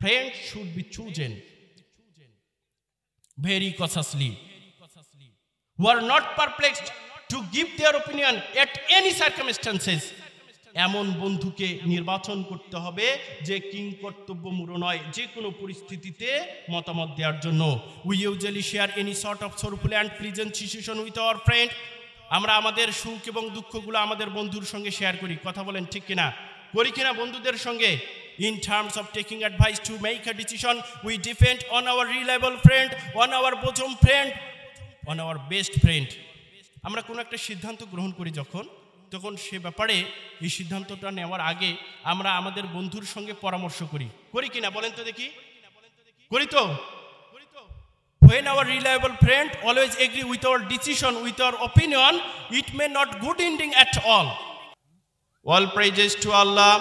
Friends should be chosen very cautiously, who are not perplexed to give their opinion at any circumstances. এমন বন্ধুকে নির্বাচন করতে হবে যে কিংকর্তব্যমূঢ় নয়, যে কোনো পরিস্থিতিতে মতামত দেওয়ার জন্য। We usually share any sort of sorrowful and pleasant situation with our friend. আমরা আমাদের সুখ এবং দুঃখগুলো আমাদের বন্ধুর সঙ্গে শেয়ার করি। কথা বলেন ঠিক কিনা? করি কিনা বন্ধুদের সঙ্গে? In terms of taking advice to make a decision, we depend on our reliable friend, on our bosom friend, on our best friend. আমরা কোনো একটা সিদ্ধান্ত গ্রহণ করি তখন সে ব্যাপারে এই সিদ্ধান্তটা নেওয়ার আগে আমরা আমাদের বন্ধুর সঙ্গে পরামর্শ করি কিনা বলেন তো দেখি? করি তো? When our reliable friend always agree with our decision, with our opinion, it may not good ending at all. All praises to Allah,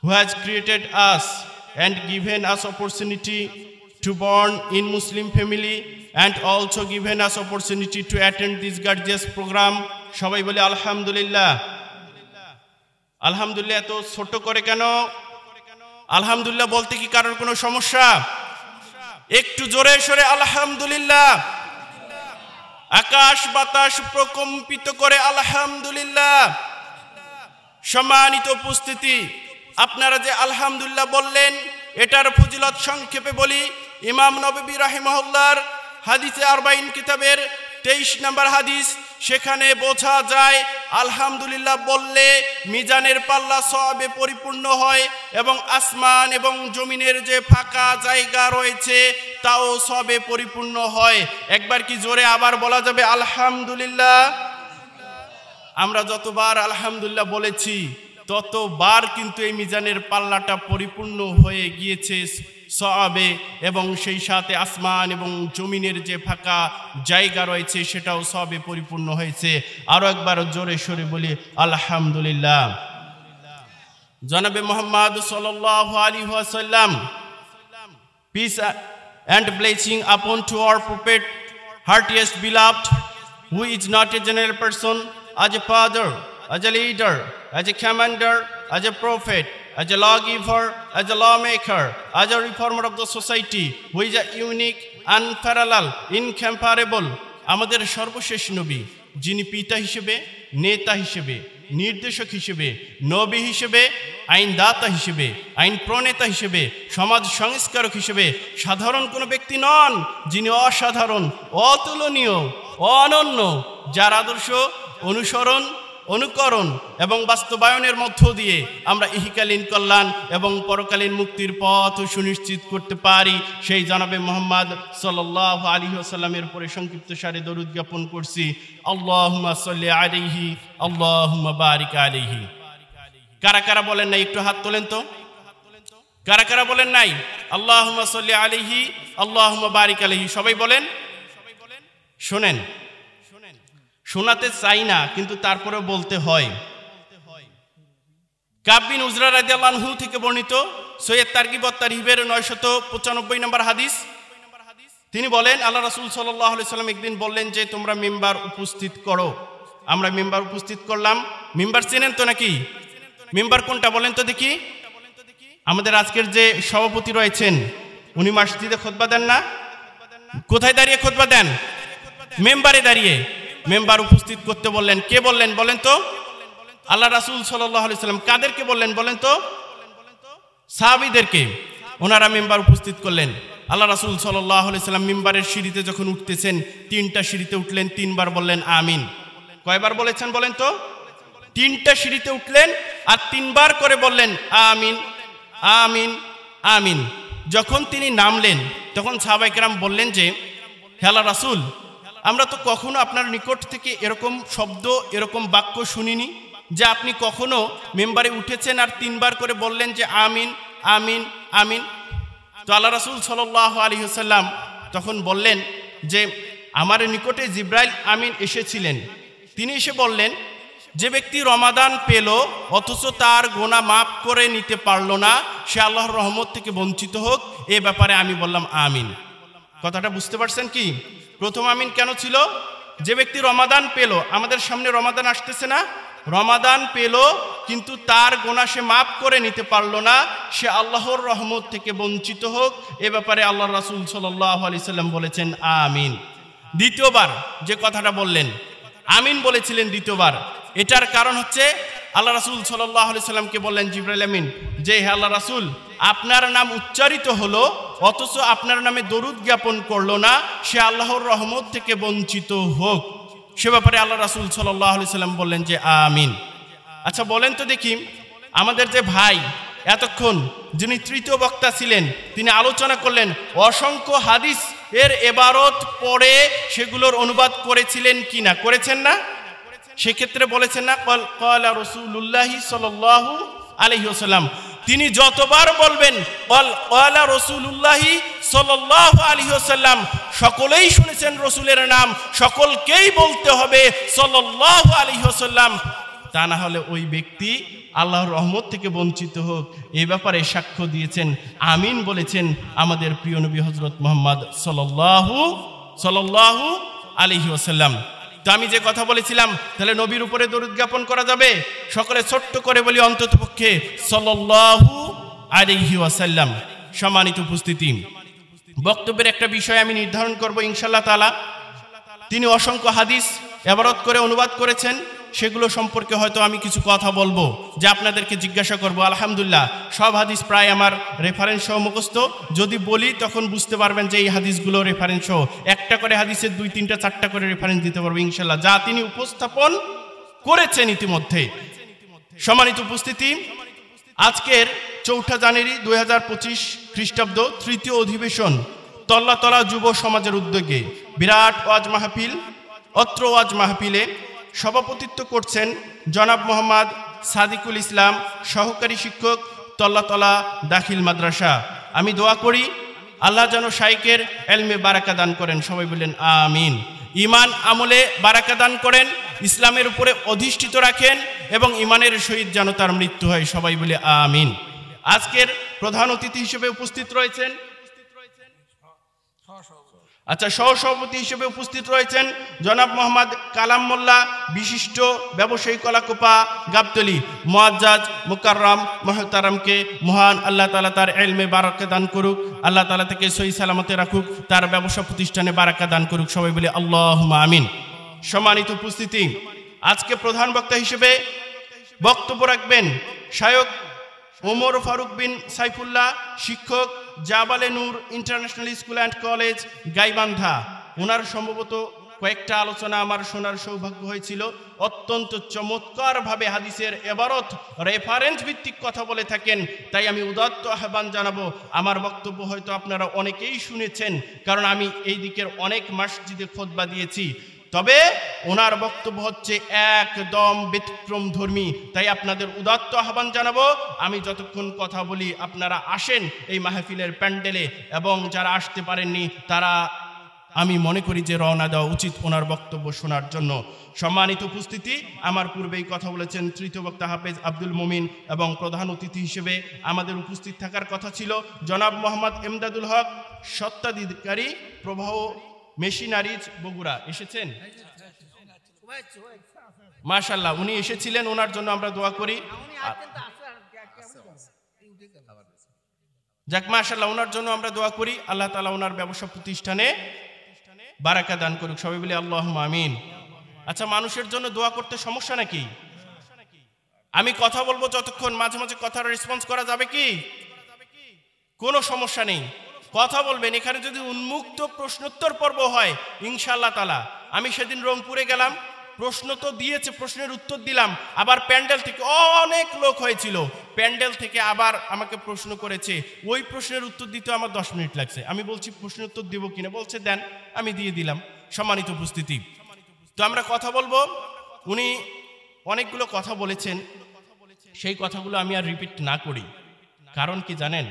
who has created us and given us opportunity to born in Muslim family and also given us opportunity to attend this gorgeous program. সবাই বলে আলহামদুলিল্লাহ। আলহামদুলিল্লাহ এত ছোট করে কেন? আলহামদুলিল্লাহ বলতে কি কারোর কোনো সমস্যা? একটু জোরে সরে আলহামদুলিল্লাহ। আকাশ বাতাস প্রকম্পিত করে আলহামদুলিল্লাহ। সম্মানিত উপস্থিতি, আপনারা যে আলহামদুলিল্লাহ বললেন, এটার ফজিলত সংক্ষেপে বলি। ইমাম নববী রাহিমাহুল্লাহর হাদিসে 40 কিতাবের 23 নম্বর হাদিস, সেখানে বোঝা যায় আলহামদুলিল্লাহ বললে মিজানের পাল্লা সওয়াবে পরিপূর্ণ হয় এবং আসমান এবং জমিনের যে ফাঁকা জায়গা রয়েছে তাও সওয়াবে পরিপূর্ণ হয়। একবার কি জোরে আবার বলা যাবে আলহামদুলিল্লাহ? আমরা যতবার আলহামদুলিল্লাহ বলেছি ততবার কিন্তু এই মিজানের পাল্লাটা পরিপূর্ণ হয়ে গিয়েছে সওয়াবে, এবং সেই সাথে আসমান এবং জমিনের যে ফাঁকা জায়গা রয়েছে সেটাও সওয়াবে পরিপূর্ণ হয়েছে। আরো একবার জোরে সরে বলি আলহামদুলিল্লাহ। জনাবে মুহাম্মদ সাল্লাল্লাহু আলাইহি ওয়াসাল্লাম, peace and blessing upon to our prophet, heartiest beloved, who is not a general person, as a father, as a leader, as a commander, as a prophet, as a lawgiver, as a lawmaker, as a reformer of the society, who is a unique, unparalleled, incomparable. আমাদের সর্বশেষ নবী, যিনি পিতা হিসেবে, নেতা হিসেবে, নির্দেশক হিসেবে, নবী হিসেবে, আইনদাতা হিসেবে, আইন প্রণেতা হিসেবে, সমাজ সংস্কারক হিসেবে সাধারণ কোনো ব্যক্তি নন, যিনি অসাধারণ, অতুলনীয়, অনন্য, যার আদর্শ অনুসরণ, অনুকরণ এবং বাস্তবায়নের মধ্য দিয়ে আমরা ইহকালীন কল্যাণ এবং পরকালীন মুক্তির পথ সুনিশ্চিত করতে পারি, সেই জনাবে মুহাম্মদ সাল্লাল্লাহু আলাইহি ওয়াসাল্লামের উপরে সংক্ষিপ্ত সারে দরুদ জ্ঞাপন করছি। আল্লাহুম্মা সাল্লি আলাইহি, আল্লাহুম্মা বারিক আলাইহি। কারা কারা বলেন নাই একটু হাত তোলেন তো? কারা কারা বলেন নাই আল্লাহুম্মা সাল্লি আলাইহি, আল্লাহুম্মা বারিক আলাইহি? সবাই বলেন। শোনেন, শোনাতে চাই না কিন্তু তারপরে বলতে হয়। কাব বিন উজরা রাদিয়াল্লাহু আনহু থেকে বর্ণিত সহিহ তারগিব ওয়াত তারহিবের 995 নম্বর হাদিস, তিনি বলেন আল্লাহ রাসূল সাল্লাল্লাহু আলাইহি সাল্লাম একদিন বললেন যে তোমরা মিম্বার উপস্থিত করো। আমরা মিম্বার উপস্থিত করলাম। মিম্বার চেনেন তো নাকি? মিম্বার কোনটা বলেন তো দেখি? আমাদের আজকের যে সভাপতি রয়েছেন উনি মসজিদে খুতবা দেন না? কোথায় দাঁড়িয়ে খুতবা দেন? মেম্বারে দাঁড়িয়ে। মেম্বার উপস্থিত করতে বললেন। কে বললেন বলেন তো? আল্লাহ রাসূল সাল্লাল্লাহু আলাইহি সাল্লাম। কাদেরকে বললেন বলেন তো? সাহাবীদেরকে। ওনারা মেম্বার উপস্থিত করলেন। আল্লাহ রাসূল সাল্লাল্লাহু আলাইহি সাল্লাম মিম্বারের সিঁড়িতে যখন উঠতেছেন, 3টা সিঁড়িতে উঠলেন, 3বার বললেন আমিন। কয়বার বলেছেন বলেন তো? 3টা সিঁড়িতে উঠলেন আর 3বার করে বললেন আমিন, আমিন, আমিন। যখন তিনি নামলেন তখন সাহাবায়ে কেরাম বললেন যে হে আল্লাহর রাসূল, আমরা তো কখনো আপনার নিকট থেকে এরকম শব্দ, এরকম বাক্য শুনিনি যে আপনি কখনো মেম্বারে উঠেছেন আর 3বার করে বললেন যে আমিন, আমিন, আমিন। তো আল্লাহ রাসূল সাল্লাল্লাহু আলাইহি ওয়াসাল্লাম তখন বললেন যে আমার নিকটে জিবরাইল আমিন এসেছিলেন। তিনি এসে বললেন যে ব্যক্তি রমাদান পেল অথচ তার গুনাহ মাফ করে নিতে পারলো না, সে আল্লাহর রহমত থেকে বঞ্চিত হোক, এ ব্যাপারে আমি বললাম আমিন। কথাটা বুঝতে পারছেন কি? প্রথম আমিন কেন ছিল? যে ব্যক্তি রমাদান পেল, আমাদের সামনে রমাদান আসতেছে না, রমাদান পেল কিন্তু তার গুনাহ সে মাফ করে নিতে পারল না, সে আল্লাহর রহমত থেকে বঞ্চিত হোক, এ ব্যাপারে আল্লাহ রাসূল সাল্লাল্লাহু আলাইহি সাল্লাম বলেছেন আমিন। দ্বিতীয়বার যে কথাটা বললেন আমিন বলেছিলেন দ্বিতীয়বার, এটার কারণ হচ্ছে আল্লাহ রাসূল সাল্লাল্লাহু আলাইহি সাল্লামকে বললেন জিবরাইল আমিন যে হে আল্লাহ রাসূল, আপনার নাম উচ্চারিত হলো অথচ আপনার নামে দরুদ জ্ঞাপন করলো না, সে আল্লাহর রহমত থেকে বঞ্চিত হোক। সে ব্যাপারে আল্লাহ রাসূল সাল্লাল্লাহু আলাইহি সাল্লাম বললেন যে আমিন। আচ্ছা বলেন তো দেখি, আমাদের যে ভাই এতক্ষণ যিনি তৃতীয় বক্তা ছিলেন তিনি আলোচনা করলেন, অসংখ্য হাদিস এর ইবারত পড়ে সেগুলোর অনুবাদ করেছিলেন কি না, করেছেন না? সেক্ষেত্রে বলেছেন না ক্বালা রাসূলুল্লাহি সাল্লাল্লাহু আলাইহি ওয়াসাল্লাম, তিনি যতবার বলবেন ক্বালা রাসূলুল্লাহি সাল্লাল্লাহু আলাইহি ওয়াসাল্লাম, সকলেই শুনেছেন রসুলের নাম, সকলকেই বলতে হবে সাল্লাল্লাহু আলাইহি ওয়াসাল্লাম, তা না হলে ওই ব্যক্তি আল্লাহর রহমত থেকে বঞ্চিত হোক। এই ব্যাপারে সাক্ষ্য দিয়েছেন, আমিন বলেছেন আমাদের প্রিয় নবী হযরত মুহাম্মদ সাল্লাল্লাহু আলাইহি ওয়াসাল্লাম। তো আমি যে কথা বলেছিলাম, তাহলে নবীর উপরে দরুদ জ্ঞাপন করা যাবে? সকলে ছোট্ট করে বলি অন্ততপক্ষে সাল্লাল্লাহু আলাইহি ওয়াসাল্লাম। সম্মানিত উপস্থিতি, বক্তব্যের একটা বিষয় আমি নির্ধারণ করব ইনশাআল্লাহ তাআলা। তিনি অসংখ্য হাদিস ইবারত করে অনুবাদ করেছেন, সেগুলো সম্পর্কে হয়তো আমি কিছু কথা বলবো, যে আপনাদেরকে জিজ্ঞাসা করব। আলহামদুলিল্লাহ সব হাদিস প্রায় আমার রেফারেন্স সহ মুখস্থ, যদি বলি তখন বুঝতে পারবেন যে এই হাদিসগুলো রেফারেন্স সহ, একটা করে হাদিসের 2, 3, 4টা করে রেফারেন্স দিতে পারবো ইনশাআল্লাহ, যা তিনি উপস্থাপন করেছেন ইতিমধ্যে। সম্মানিত উপস্থিতি, আজকের 4 জানুয়ারি 2025 খ্রিস্টাব্দ তৃতীয় অধিবেশন তল্লাতলা যুব সমাজের উদ্যোগে বিরাট ওয়াজ মাহফিল। অত্র ওয়াজ মাহফিলে সভাপতিত্ব করছেন জনাব মোহাম্মদ সাদিকুল ইসলাম, সহকারী শিক্ষক, তল্লাতলা দাখিল মাদ্রাসা। আমি দোয়া করি আল্লাহ যেন শাইখের এলমে বারাকা দান করেন, সবাই বললেন আমিন। ইমান আমলে বারাকা দান করেন, ইসলামের উপরে অধিষ্ঠিত রাখেন এবং ইমানের সহিত যেন তার মৃত্যু হয়, সবাই বলে আমিন। আজকের প্রধান অতিথি হিসেবে উপস্থিত রয়েছেন, সহসভাপতি হিসেবে উপস্থিত রয়েছেন জনাব মোহাম্মদ কালাম মোল্লা, বিশিষ্ট ব্যবসায়ী, কলাকোপা, গাবতলী। মুআজ্জাজ মুকাররম মুহতারামকে মহান আল্লাহ তাআলা তার ইলমে বারাকা দান করুক, আল্লাহ তাআলা থেকে সহি সালামতে রাখুক, তার ব্যবসা প্রতিষ্ঠানে বারাকা দান করুক, সবাই বলে আল্লাহুম্মা আমিন। সম্মানিত উপস্থিতি, আজকে প্রধান বক্তা হিসেবে বক্তব্য রাখবেন শায়খ ওমর ফারুক বিন সাইফুল্লাহ, শিক্ষক, Jabale Noor International School and College, Gaibandha. ওনার সম্ভবত কয়েকটা আলোচনা আমার শোনার সৌভাগ্য হয়েছিল। অত্যন্ত চমৎকারভাবে হাদিসের ইবারত রেফারেন্স ভিত্তিক কথা বলে থাকেন, তাই আমি উদাত্ত আহ্বান জানাবো। আমার বক্তব্য হয়তো আপনারা অনেকেই শুনেছেন, কারণ আমি এই দিকের অনেক মসজিদে খুতবা দিয়েছি, তবে ওনার বক্তব্য হচ্ছে একদম ব্যতিক্রম ধর্মী, তাই আপনাদের উদাত্ত আহ্বান জানাবো, আমি যতক্ষণ কথা বলি আপনারা আসেন এই মাহফিলের প্যান্ডেলে, এবং যারা আসতে পারেননি তারা আমি মনে করি যে রওনা দেওয়া উচিত ওনার বক্তব্য শোনার জন্য। সম্মানিত উপস্থিতি, আমার পূর্বেই কথা বলেছেন তৃতীয় বক্তা হাফেজ আব্দুল মুমিন, এবং প্রধান অতিথি হিসেবে আমাদের উপস্থিত থাকার কথা ছিল জনাব মোহাম্মদ এমদাদুল হক, স্বত্বাধিকারী, প্রবাহ মেশিনারিজ, বগুড়া। এসেছেন মাশাআল্লাহ, উনি এসেছিলেন, ওনার জন্য আমরা দোয়া করি। যাক মাশাআল্লাহ, ওনার জন্য আমরা দোয়া করি, আল্লাহ তাআলা ওনার ব্যবসা প্রতিষ্ঠানে বারাকা দান করুক, সবাই বলি আল্লাহুম্মা আমিন। আচ্ছা, মানুষের জন্য দোয়া করতে সমস্যা নাকি? আমি কথা বলবো যতক্ষণ, মাঝে মাঝে কথার রেসপন্স করা যাবে কি? কোনো সমস্যা নেই, কথা বলবেন। এখানে যদি উন্মুক্ত প্রশ্নোত্তর পর্ব হয় ইনশাআল্লাহ তাআলা, আমি সেদিন রংপুরে গেলাম, প্রশ্ন তো দিয়েছে, প্রশ্নের উত্তর দিলাম, আবার প্যান্ডেল থেকে অনেক লোক হয়েছিল, প্যান্ডেল থেকে আবার আমাকে প্রশ্ন করেছে, ওই প্রশ্নের উত্তর দিতে আমার 10 মিনিট লাগছে। আমি বলছি প্রশ্নের উত্তর দেবো কিনা, বলছে দেন, আমি দিয়ে দিলাম। সম্মানিত উপস্থিতি, তো আমরা কথা বলবো। উনি অনেকগুলো কথা বলেছেন, সেই কথাগুলো আমি আর রিপিট না করি, কারণ কি জানেন,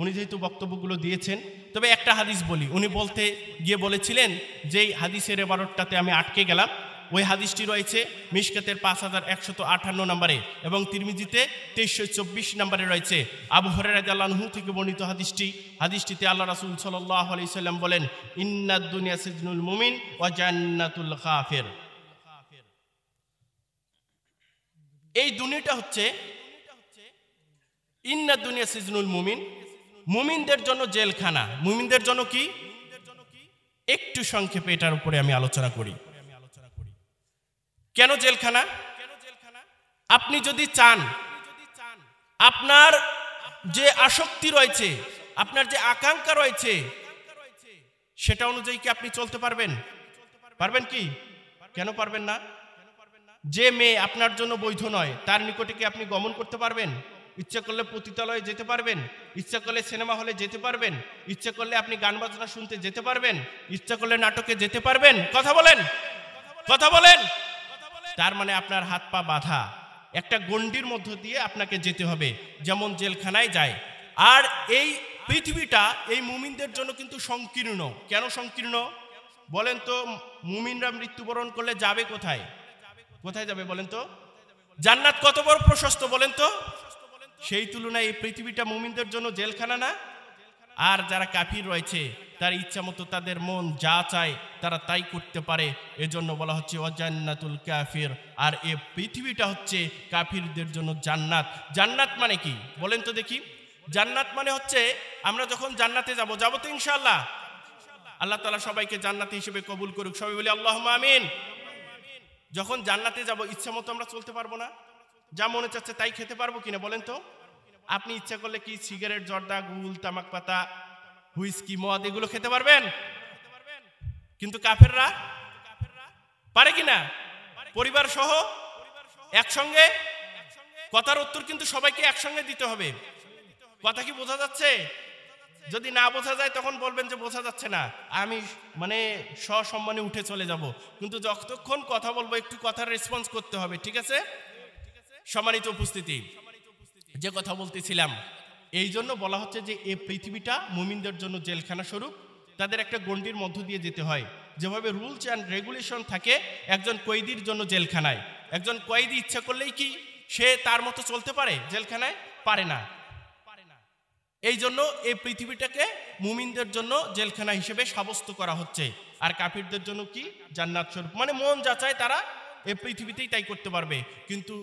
উনি যেহেতু বক্তব্যগুলো দিয়েছেন। তবে একটা হাদিস বলি, উনি বলতে গিয়ে বলেছিলেন যে হাদিসের 12টাতে আমি আটকে গেলাম। ওই হাদিসটি রয়েছে মিশকাতের 5158 নম্বরে, এবং তিরমিজিতে 2324 নম্বরে রয়েছে। আবু হুরায়রা রাদিয়াল্লাহু আনহু থেকে বর্ণিত হাদিসটিতে আল্লাহ রাসূল সাল্লাল্লাহু আলাইহি সাল্লাম বলেন, ইন্নাদ দুনিয়া সিজনুল মুমিন ওয়া জান্নাতুল কাফির। এই দুনিয়াটা হচ্ছে ইন্না দুনিয়া সিজনুল মুমিন, মুমিনদের জন্য জেলখানা। মুমিনদের জন্য কি? একটু সংক্ষেপে এটার উপরে আমি আলোচনা করি। কেন জেলখানা? আপনি যদি চান আপনার যে আসক্তি রয়েছে, আপনার যে আকাঙ্ক্ষা রয়েছে, সেটা অনুযায়ী কি আপনি চলতে পারবেন? পারবেন কি? কেন পারবেন না? যে মেয়ে আপনার জন্য বৈধ নয় তার নিকটে কি আপনি গমন করতে পারবেন? ইচ্ছা করলে পতিতালয়ে যেতে পারবেন, ইচ্ছা করলে সিনেমা হলে যেতে পারবেন, ইচ্ছা করলে আপনি গান বাজনা শুনতে যেতে পারবেন, ইচ্ছা করলে নাটকে যেতে পারবেন। কথা বলেন, কথা বলেন। তার মানে আপনার হাত পা বাঁধা, একটা গণ্ডির মধ্য দিয়ে আপনাকে যেতে হবে, যেমন জেলখানায় যায়। আর এই পৃথিবীটা এই মুমিনদের জন্য কিন্তু সংকীর্ণ। কেন সংকীর্ণ বলেন তো? মুমিনরা মৃত্যুবরণ করলে যাবে কোথায়? কোথায় যাবে বলেন তো? জান্নাত কত বড় প্রশস্ত বলেন তো? সেই তুলনায় এই পৃথিবীটা মুমিনদের জন্য জেলখানা না? আর যারা কাফির রয়েছে তার ইচ্ছা মতো তাদের মন যা চায় তারা তাই করতে পারে। এজন্য বলা হচ্ছে ওয়াজান্নাতুল কাফির। আর এই পৃথিবীটা হচ্ছে কাফিরদের জন্য জান্নাত। জান্নাত মানে কি বলেন তো দেখি? জান্নাত মানে হচ্ছে আমরা যখন জান্নাতে যাব, যাব তো ইনশাআল্লাহ। আল্লাহ তাআলা সবাইকে জান্নাতি হিসেবে কবুল করুক। সবাই বলি আল্লাহুম্মা আমিন। যখন জান্নাতে যাব ইচ্ছা মতো আমরা চলতে পারবো না? যা মনে চাচ্ছে তাই খেতে পারবো কিনা বলেন তো? আপনি ইচ্ছা করলে কি সিগারেট, জর্দা, গুল, তামাক পাতা, হুইস্কি, মদ এগুলো খেতে পারবেন? কিন্তু কাফেররা পারে কিনা? পরিবার সহ একসঙ্গে। কথার উত্তর কিন্তু সবাইকে একসঙ্গে দিতে হবে। কথা কি বোঝা যাচ্ছে? যদি না বোঝা যায় তখন বলবেন যে বোঝা যাচ্ছে না, আমি মানে সসম্মানে উঠে চলে যাব। কিন্তু যতক্ষণ কথা বলবো একটু কথার রেসপন্স করতে হবে, ঠিক আছে? সম্মানিত উপস্থিতি, যে কথা বলতেছিলাম, এই জন্য বলা হচ্ছে যে এই পৃথিবীটা মুমিনদের জন্য জেলখানা স্বরূপ। তাদের একটা গণ্ডির মধ্য দিয়ে যেতে হয়। যেভাবে রুলস অ্যান্ড রেগুলেশন থাকে একজন কয়েদির জন্য জেলখানায়, একজন কয়েদি ইচ্ছা করলেই কি সে তার মতো চলতে পারে? জেলখানায় পারে না। এই জন্য এই পৃথিবীটাকে মুমিনদের জন্য জেলখানা হিসেবে সাব্যস্ত করা হচ্ছে। আর কাফিরদের জন্য কি? জান্নাত স্বরূপ। মানে মন যা চায় তারা এই পৃথিবীতেই তাই করতে পারবে, কিন্তু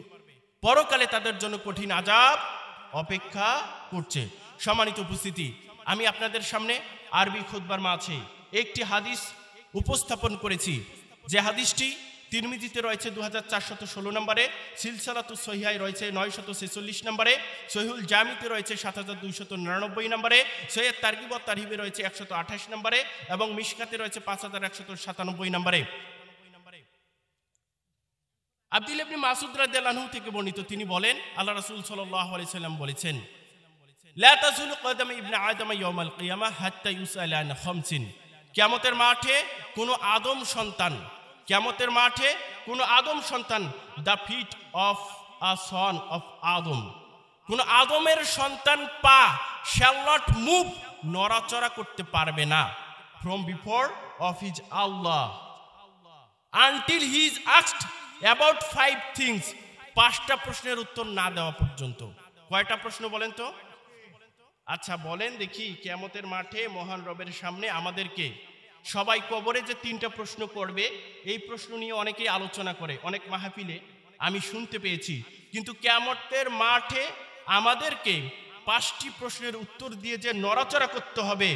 পরকালে তাদের জন্য কঠিন আযাব অপেক্ষা করছে। সম্মানিত উপস্থিতি, আমি আপনাদের সামনে আরবি খুতবার মাঝে একটি হাদিস উপস্থাপন করেছি, যে হাদিসটি তিরমিজিতে রয়েছে 2416 নম্বরে, সিলসিলাতুস সহিহায় রয়েছে 946 নম্বরে, সহিহুল জামিতে রয়েছে 7299 নম্বরে, সহিহ তারগিব ওয়াত তারহিবে রয়েছে 128 নম্বরে এবং মিশকাতে রয়েছে 5197 নম্বরে। আব্দুল্লাহ ইবনে মাসউদ রাদিয়াল্লাহু আনহু থেকে বর্ণিত, তিনি বলেন আল্লাহ রাসূল সাল্লাল্লাহু আলাইহি সাল্লাম বলেছেন, লা তাযুলু কদাম ইবনে আদম ইয়াউমাল কিয়ামাহ হাত্তা ইউসআলা আন খামসিন। কিয়ামতের মাঠে কোনো আদম সন্তান, কিয়ামতের মাঠে কোনো আদম সন্তান, the feet of a son of Adam, কোনো আদমের সন্তান পা শ্যাল নট মুভ, নড়াচড়া করতে পারবে না, from before of his Allah until he is asked about 5 things, 5টা প্রশ্নের উত্তর না দেওয়া পর্যন্ত। কয়টা প্রশ্ন বলেন তো? আচ্ছা বলেন দেখি, কিয়ামতের মাঠে মহান রবের সামনে আমাদেরকে সবাই কবরে যে 3টা প্রশ্ন করবে, এই প্রশ্ন নিয়ে অনেকেই আলোচনা করে, অনেক মাহফিলে আমি শুনতে পেয়েছি। কিন্তু কিয়ামতের মাঠে আমাদেরকে 5টি প্রশ্নের উত্তর দিয়ে যে নড়াচড়া করতে হবে,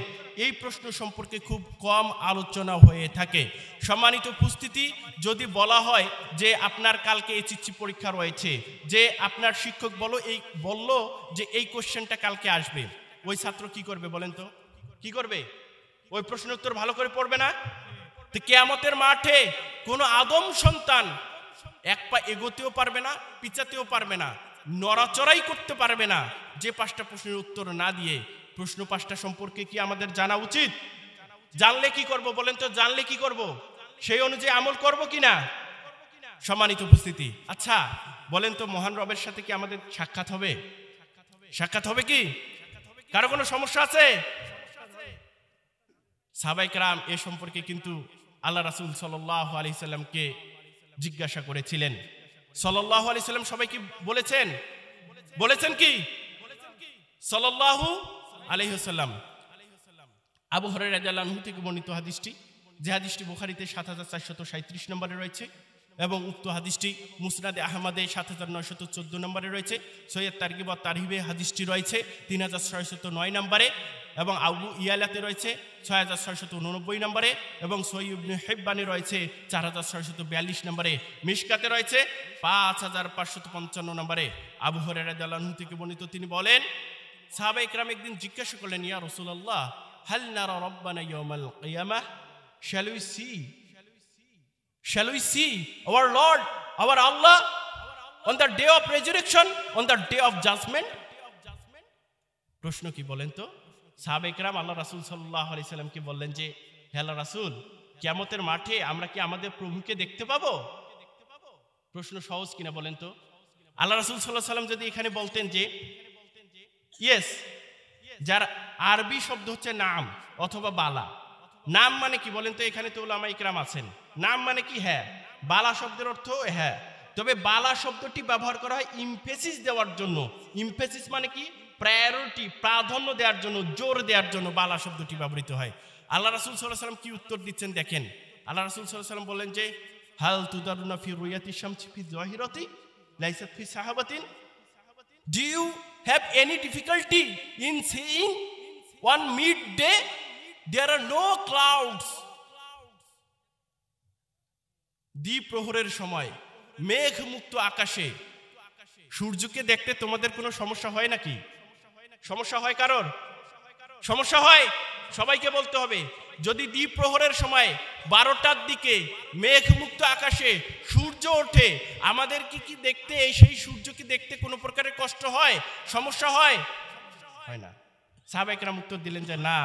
এই প্রশ্ন সম্পর্কে খুব কম আলোচনা হয়ে থাকে। সম্মানিত উপস্থিতি, যদি বলা হয় যে আপনার কালকে এইচএসসি পরীক্ষা রয়েছে, যে আপনার শিক্ষক বলল যে এই কোশ্চেনটা কালকে আসবে, ওই ছাত্র কি করবে বলেন তো? কি করবে? ওই প্রশ্নের উত্তর ভালো করে পড়বে না? তো কিয়ামতের মাঠে কোনো আদম সন্তান এক পা এগোতেও পারবে না, পিছাতেও পারবে না, নড়াচড়াই করতে পারবে না, যে 5টা প্রশ্নের উত্তর না দিয়ে। প্রশ্ন 5টা সম্পর্কে কি আমাদের জানা উচিত? জানলে কি করব বলেন তো? জানলে কি করব? সেই অনুযায়ী আমল করব কিনা? সম্মানিত উপস্থিতি, আচ্ছা বলেন তো, মহান রবের সাথে কি আমাদের সাক্ষাৎ হবে? সাক্ষাৎ হবে কি? কারো কোনো সমস্যা আছে? সাহাবায়ে কেরাম এ সম্পর্কে কিন্তু আল্লাহ রাসূল সাল্লাল্লাহু আলাইহি সাল্লামকে জিজ্ঞাসা করেছিলেন। সাল্লাল্লাহু আলাইহি সাল্লাম সবাইকে বলেছেন, বলেছেন কি সাল্লাল্লাহু আলাইহি ওয়াসাল্লাম। আবু হুরায়রা রাদিয়াল্লাহু আনহু থেকে বর্ণিত হাদিসটি, যে হাদিসটি বুখারীতে 7437 নম্বরে রয়েছে এবং উক্ত হাদিসটি মুসনাদে আহমদে 7914 নম্বরে রয়েছে। সৈয়দ তারগিব ওয়া তারহিবে হাদিসটি রয়েছে 3609 নম্বরে, এবং আবু ইয়ালাতে রয়েছে 6689 নম্বরে, এবং সহিহ ইবনে হিব্বানে রয়েছে 4642 নম্বরে, মিশকাতে রয়েছে 5555 নম্বরে। আবু হুরায়রা রাদিয়াল্লাহু আনহু থেকে বর্ণিত, তিনি বলেন, সাহাবায়ে কেরাম একদিন জিজ্ঞাসা করলেন, ইয়া রাসূলুল্লাহ, হাল নারা রাব্বানা ইয়াউমাল কিয়ামাহ, shall we see our Lord, our Allah on the day of resurrection, on the day of judgment? প্রশ্ন কি বলেন তো? সাহাবায়ে কেরাম আল্লাহ রাসূল সাল্লাল্লাহু আলাইহি সাল্লামকে বললেন যে, হে আল্লাহর রাসূল, কিয়ামতের মাঠে আমরা কি আমাদের প্রভুকে দেখতে পাবো? প্রশ্ন সহজ কিনা বলেন তো? আল্লাহ রাসূল সাল্লাল্লাহু আলাইহি সাল্লাম যদি এখানে বলতেন যে ইয়েস, যার আরবি শব্দ হচ্ছে নাম অথবা বালা। নাম মানে কি বলেন তো? এখানে তো উলামা ইকরাম আছেন। নাম মানে কি? হ্যাঁ। বালা শব্দের অর্থ হ্যাঁ, তবে বালা শব্দটি ব্যবহার করা হয় ইমফেসিস দেওয়ার জন্য। ইমফেসিস মানে কি? প্রায়োরিটি, প্রাধান্য দেওয়ার জন্য, জোর দেওয়ার জন্য বালা শব্দটি ব্যবহৃত হয়। আল্লাহ রাসূল সাল্লাল্লাহু আলাইহি সাল্লাম কি উত্তর দিচ্ছেন দেখেন। আল্লাহ রাসূল সাল্লাল্লাহু আলাইহি সাল্লাম বললেন যে, হাল তুদারুনা ফি রুয়াতি শামসি ফি যাহিরাতি লাইসাত ফি সাহাবাতিন, do you have any difficulty in seeing one midday there are no clouds? দ্বীপ প্রহরের সময় মেঘ মুক্ত আকাশে সূর্যকে দেখতে তোমাদের কোনো সমস্যা হয় নাকি? সমস্যা হয় কারোর? সমস্যা হয়? সবাইকে বলতে হবে, যদি দ্বীপ প্রহরের সময় 12টার দিকে মেঘ মুক্ত আকাশে সূর্য ওঠে, আমাদের কি দেখতে, সেই সূর্যকে দেখতে কোনো প্রকারের কষ্ট হয়, সমস্যা হয়? হয় না। সাহাবায়ে কেরাম উত্তর দিলেন যে, না,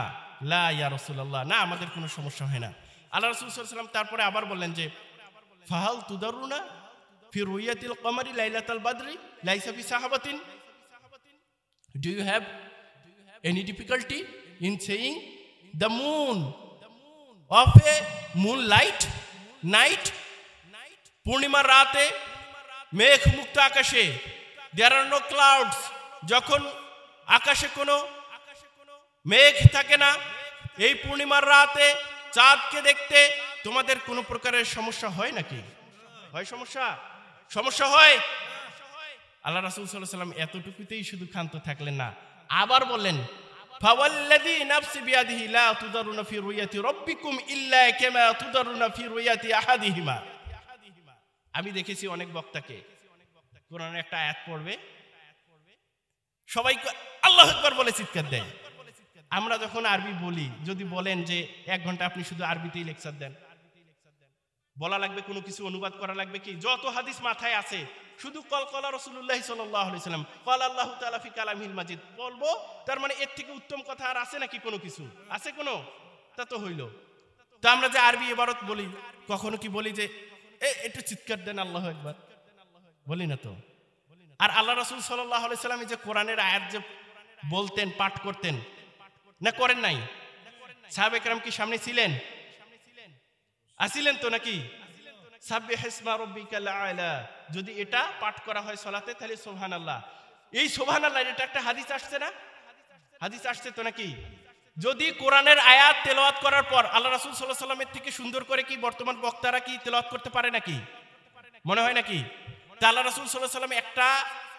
লা ইয়া রাসূলুল্লাহ, না, আমাদের কোনো সমস্যা হয় না। আল্লাহ রাসূল সাল্লাল্লাহু আলাইহি ওয়াসাল্লাম তারপরে আবার বললেন যে, ফাহাল তুদারুনা ফি রুয়াতিল কমারি লাইলাতাল বাদরি লাইসা ফি সাহাবাতিন, do you have any difficulty in seeing the moon of a moonlight night? পূর্ণিমার রাতে মেঘ মুক্ত আকাশে, দেয়ার আর নো ক্লাউডস, যখন আকাশে কোনো মেঘ থাকে না, এই পূর্ণিমার রাতে চাঁদকে দেখতে তোমাদের কোনো প্রকারের সমস্যা হয় নাকি? হয় সমস্যা? সমস্যা হয়। আল্লাহ রাসূল সাল্লাল্লাহু আলাইহি ওয়াসাল্লাম এতটুকুতেই শুধু ক্ষান্ত থাকলেন না, আবার বললেন, ফাওয়াল্লাযী নাফসি বিয়াদিহি লা তুদারুনা ফি রুয়াতি রাব্বিকুম ইল্লা কামা তুদারুনা ফি রুয়াতি আহাদিহিমা। আমি দেখেছি অনেক বক্তাকে কোরআনের একটা আয়াত পড়বে, সবাই আল্লাহু আকবার বলে চিৎকার দেয়। আমরা যখন আরবি বলি, যদি বলেন যে 1 ঘন্টা আপনি শুধু আরবিতেই লেকচার দেন, বলা লাগবে কোনো কিছু, অনুবাদ করা লাগবে কি? যত হাদিস মাথায় আছে শুধু কলা রাসূলুল্লাহ সাল্লাল্লাহু আলাইহি ওয়াসাল্লাম, ক্বালা আল্লাহু তাআলা ফি কালামিল মাজিদ বলবো, তার মানে এর থেকে উত্তম কথা আর আছে নাকি? কোনো কিছু আছে? কোনো? তা তো হইল। তো আমরা যে আরবি ইবারত বলি, কখনো কি বলি যে একটু চিৎকার দেন আল্লাহু আকবার? বলি না তো। আর আল্লাহ রাসূল সাল্লাল্লাহু আলাইহি ওয়াসাল্লাম যে কোরআনের আয়াত যে বলতেন, পাঠ করতেন, না করেন নাই? সাহাবায়ে কেরাম কি সামনে ছিলেন? আসিলেন তো নাকি? সাব্বিহ ইসমা রাব্বিকাল আলা, যদি এটা পাঠ করা হয় সালাতে, তাহলে সুবহানাল্লাহ। এই সুবহানাল্লাহ, এটা একটা হাদিস আসছে না? হাদিস আসছে তো নাকি? যদি কোরআনের আয়াত তেলাওয়াত করার পর আল্লাহ রাসূল সাল্লাল্লাহু আলাইহি ওয়াসাল্লামের থেকে সুন্দর করে কি বর্তমান বক্তারা কি তেলাওয়াত করতে পারে নাকি? মনে হয় নাকি? তা আল্লাহ রাসূল সাল্লাল্লাহু আলাইহি ওয়াসাল্লাম একটা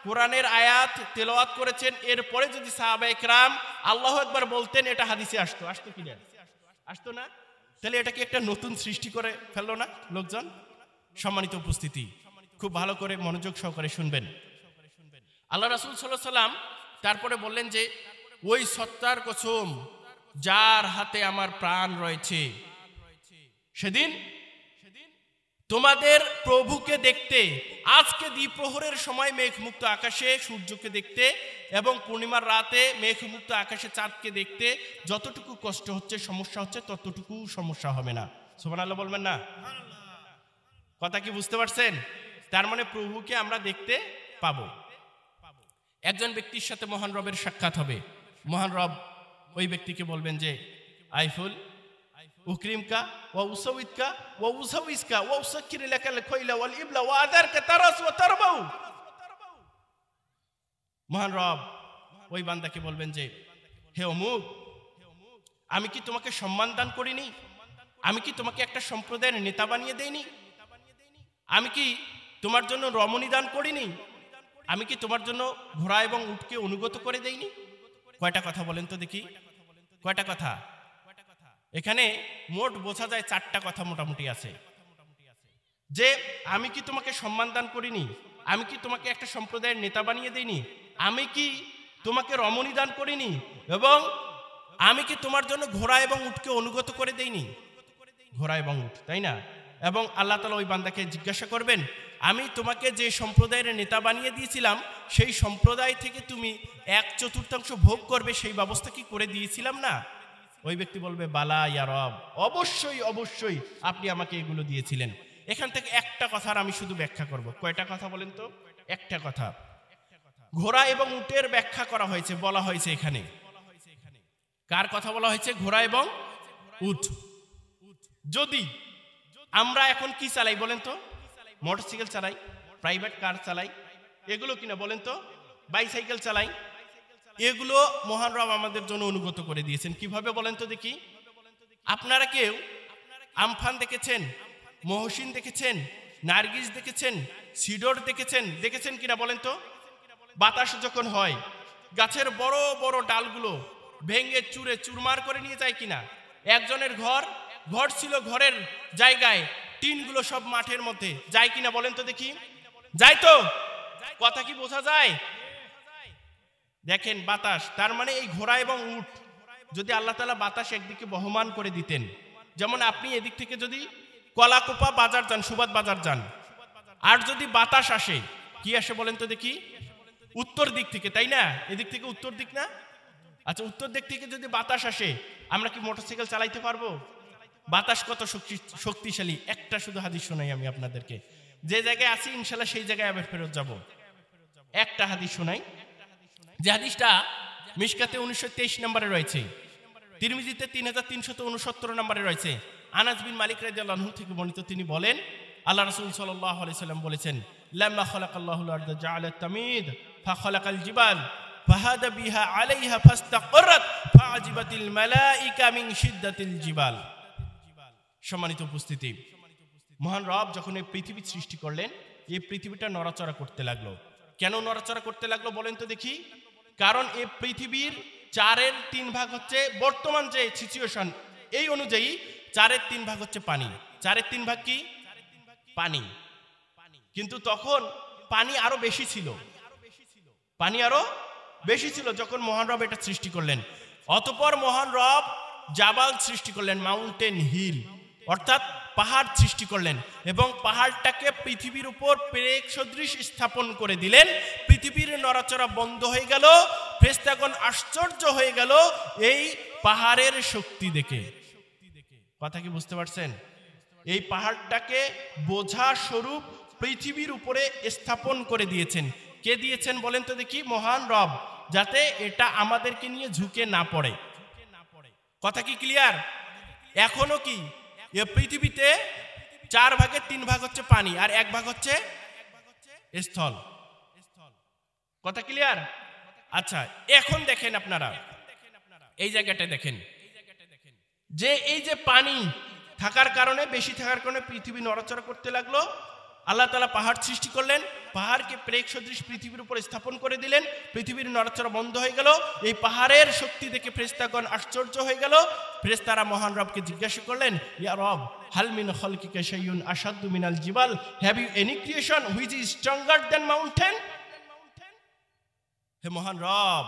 কোরআনের আয়াত তেলাওয়াত করেছেন, এরপরে যদি সাহাবায়ে কেরাম আল্লাহু আকবার বলতেন, এটা হাদিসে আসতো? আসতো কি না? আসতো না? তাহলে এটা কি একটা নতুন সৃষ্টি করে ফেললো না লোকজন? সম্মানিত উপস্থিতি, খুব ভালো করে মনোযোগ সহকারে শুনবেন। আল্লাহ রাসূল সাল্লাল্লাহু আলাইহি ওয়াসাল্লাম তারপরে বললেন যে, ওই সত্তার কসম যার হাতে আমার প্রাণ রয়েছে, সেদিন তোমাদের প্রভুকে দেখতে, আজকে দ্বিপ্রহরের সময় মেঘমুক্ত আকাশে সূর্যকে দেখতে এবং পূর্ণিমার রাতে মেঘমুক্ত আকাশে চাঁদকে দেখতে যতটুকু কষ্ট হচ্ছে, সমস্যা হচ্ছে, ততটুকু সমস্যা হবে না। সুবহানাল্লাহ বলবেন না? কথা কি বুঝতে পারছেন? তার মানে প্রভুকে আমরা দেখতে পাবো। একজন ব্যক্তির সাথে মহান রবের সাক্ষাৎ হবে। মহান রব ওই ব্যক্তিকে বলবেন যে, আইফুল উকরিমকা ওয়া উসাউইতকা ওয়া উসাউইসকা ওয়া উসাক্কির লাকাল খাইলা ওয়াল ইবলা ওয়া আদারকা তারাস ওয়া তারবাউ। মহান রব ওই বান্দাকে বলবেন যে, হে অমুক, আমি কি তোমাকে সম্মান দান করিনি? আমি কি তোমাকে একটা সম্প্রদায়ের নেতা বানিয়ে দেইনি? আমি কি তোমার জন্য রমণী দান করিনি? আমি কি তোমার জন্য ঘোড়া এবং উটকে অনুগত করে দেইনি? কয়টা কথা বলেন তো দেখি, কয়টা কথা? এখানে মোট বোঝা যায় 4টা কথা মোটামুটি আছে। যে আমি কি তোমাকে সম্মান দান করিনি? আমি কি তোমাকে একটা সম্প্রদায়ের নেতা বানিয়ে দেইনি? আমি কি তোমাকে রমণী দান করিনি? এবং আমি কি তোমার জন্য ঘোড়া এবং উটকে অনুগত করে দেইনি? ঘোড়া এবং উট, তাই না? এবং আল্লাহ তাআলা ওই বান্দাকে জিজ্ঞাসা করবেন, আমি তোমাকে যে সম্প্রদায়ের নেতা বানিয়ে দিয়েছিলাম সেই সম্প্রদায় থেকে তুমি 1/4 ভোগ করবে, সেই ব্যবস্থা কি করে দিয়েছিলাম না? ওই ব্যক্তি বলবে, বালা ইয়া রব, অবশ্যই অবশ্যই আপনি আমাকে এগুলো দিয়েছিলেন। এখান থেকে একটা কথার আমি শুধু ব্যাখ্যা করব। কয়টা কথা বলেন তো? একটা কথা। ঘোড়া এবং উটের ব্যাখ্যা করা হয়েছে, বলা হয়েছে এখানে। কার কথা বলা হয়েছে? ঘোড়া এবং উট। যদি আমরা এখন কি চালাই বলেন তো? মোটরসাইকেল চালাই, প্রাইভেট কার চালাই, এগুলো কিনা বলেন তো? বাইসাইকেল চালাই। এগুলো মহান রব আমাদের জন্য অনুগত করে দিয়েছেন। কিভাবে বলেন তো দেখি? আপনারা কেউ আমফান দেখেছেন, মহসিন দেখেছেন, নার্গিস দেখেছেন, সিডর দেখেছেন, দেখেছেন কিনা বলেন তো? বাতাস যখন হয় গাছের বড় বড় ডালগুলো ভেঙে চুরে চুরমার করে নিয়ে যায় কিনা? একজনের ঘর ছিল, ঘরের জায়গায় টিনগুলো সব মাঠের মধ্যে যায় কিনা বলেন তো দেখি? যায় তো? কথা কি বোঝা যায়? দেখেন বাতাস, তার মানে এই ঘোড়া এবং উট যদি আল্লাহ তাআলা বাতাস একদিকে বহমান করে দিতেন, যেমন আপনি এদিক থেকে যদি কলাকোপা বাজার যান, সুবাদ বাজার যান, আর যদি বাতাস আসে, কি আসে বলেন তো দেখি? উত্তর দিক থেকে, তাই না? এদিক থেকে উত্তর দিক না? আচ্ছা, উত্তর দিক থেকে যদি বাতাস আসে, আমরা কি মোটরসাইকেল চালাইতে পারবো? বাতাস কত শক্তিশালী। একটা শুধু হাদিস শোনাই আমি আপনাদেরকে, যে জায়গায় আছি ইনশাল্লাহ সেই জায়গায় আবার ফেরত যাব। একটা হাদিস শোনাই, যে হাদিসটা মিশকাতে 1923 নম্বরে রয়েছে, তিরমিজিতে 3369 নম্বরে রয়েছে। আনাস বিন মালিক রাদিয়াল্লাহু আনহু থেকে বর্ণিত, তিনি বলেন, আল্লাহ রাসূল সাল্লাল্লাহু আলাইহি সাল্লাম বলেছেন, লাম্মা খালাকাল্লাহুল আরদা জাআলা তামিদ ফাখালাকাল জিবাল ফাহাদা বিহা আলাইহা ফাস্তাকরাত ফাআজিবাতিল মালাইকা মিন শিদ্দাতিল জিবাল। সম্মানিত উপস্থিতি, মহান রব যখন এই পৃথিবী সৃষ্টি করলেন, এই পৃথিবীটা নড়াচড়া করতে লাগলো। কেন নড়াচড়া করতে লাগলো বলেন তো দেখি? কারণ এই পৃথিবীর 4/3 ভাগ হচ্ছে, বর্তমান যে সিচুয়েশন এই অনুযায়ী 4/3 ভাগ হচ্ছে পানি। 4/3 ভাগ কি? পানি। কিন্তু তখন পানি আরো বেশি ছিল, পানি আরো বেশি ছিল যখন মহান রব এটা সৃষ্টি করলেন। অতঃপর মহান রব জাবাল সৃষ্টি করলেন, মাউন্টেন হিল, অর্থাৎ পাহাড় সৃষ্টি করলেন, এবং পাহাড়টাকে পৃথিবীর উপর পেরেক সদৃশ স্থাপন করে দিলেন। পৃথিবীর নড়াচড়া বন্ধ হয়ে গেল। ফেরেশতাগণ আশ্চর্য হয়ে গেল এই পাহাড়ের শক্তি দেখে। কথা কি বুঝতে পারছেন? এই পাহাড়টাকে বোঝা স্বরূপ পৃথিবীর উপরে স্থাপন করে দিয়েছেন। কে দিয়েছেন বলেন তো দেখি? মহান রব, যাতে এটা আমাদেরকে নিয়ে ঝুঁকে না পড়ে। কথা কি ক্লিয়ার? এখনো কি এই পৃথিবীতে 4 ভাগের 3 ভাগ হচ্ছে পানি, আর 1 ভাগ হচ্ছে স্থল। কথা ক্লিয়ার? আচ্ছা, এখন দেখেন আপনারা এই জায়গাটা দেখেন, যে এই যে পানি থাকার কারণে, বেশি থাকার কারণে পৃথিবী নড়াচড়া করতে লাগলো। আল্লাহ তাআলা পাহাড় সৃষ্টি করলেন, পাহাড়কে প্রেক সদৃশ পৃথিবীর উপর স্থাপন করে দিলেন। পৃথিবীর নড়াচড়া বন্ধ হয়ে গেল। এই পাহাড়ের শক্তি দেখে ফেরেশতাগণ আশ্চর্য হয়ে গেল। ফেরেশতারা মহান রবকে জিজ্ঞাসা করলেন, ইয়া রব, হাল মিন খালকিকা শাইউন আশাদ্দু মিনাল জিবাল, have you any creation which is stronger than mountain? হে মহান রব,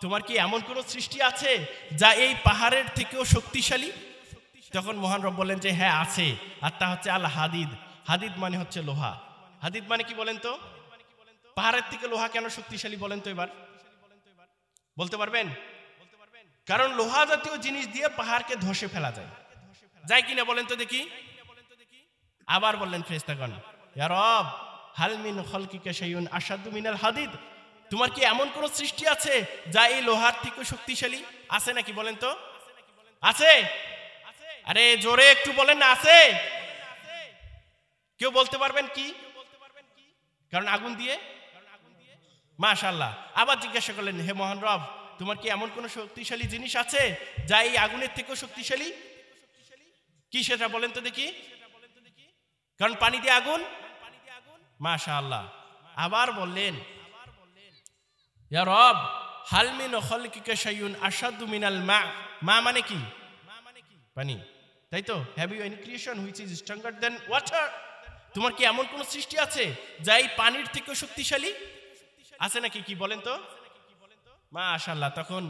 তোমার কি এমন কোন সৃষ্টি আছে যা এই পাহাড়ের থেকেও শক্তিশালী? তখন মহান রব বললেন যে হ্যাঁ আছে, আর তা হচ্ছে আল হাদিদ। হাদিদ মানে হচ্ছে লোহা। হাদিদ মানে কি বলেন তো? পাহাড়ের থেকে লোহা কেন শক্তিশালী বলেন তো এবার? বলতে পারবেন? কারণ লোহা জাতীয় জিনিস দিয়ে পাহাড়কে ধসে ফেলা যায়, যায় কিনা বলেন তো দেখি? আবার বললেন ফেরেশতাগণ, ইয়া রব, হাল মিন খালকিকা শাইউন আশাদ্দু মিনাল হাদিদ, তোমার কি এমন কোন সৃষ্টি আছে যা এই লোহার থেকে শক্তিশালী? আছে নাকি বলেন তো? আছে? আরে জোরে একটু বলেন না, আছে? কেউ বলতে পারবেন কি? কারণ আগুন দিয়ে। মাশাআল্লাহ। আবার জিজ্ঞাসা করলেন, হে মহান রব, তোমার কি এমন কোন শক্তিশালী জিনিস আছে যা এই আগুনের থেকেও শক্তিশালী? কি সেটা বলেন তো দেখি? কারণ পানি দিয়ে আগুন মাশাআল্লাহ। আবার বললেন, ইয়া রব হাল মিন খালকিকা শাইউন আশাদু মিনাল মা। মা মানে কি? পানি, তাই তো? Have you any creation which is stronger than water? তোমার কি এমন কোন সৃষ্টি আছে যা এই পানির থেকে শক্তিশালী? আছে নাকি? কি বলেন তো? মাশাআল্লাহ। তখন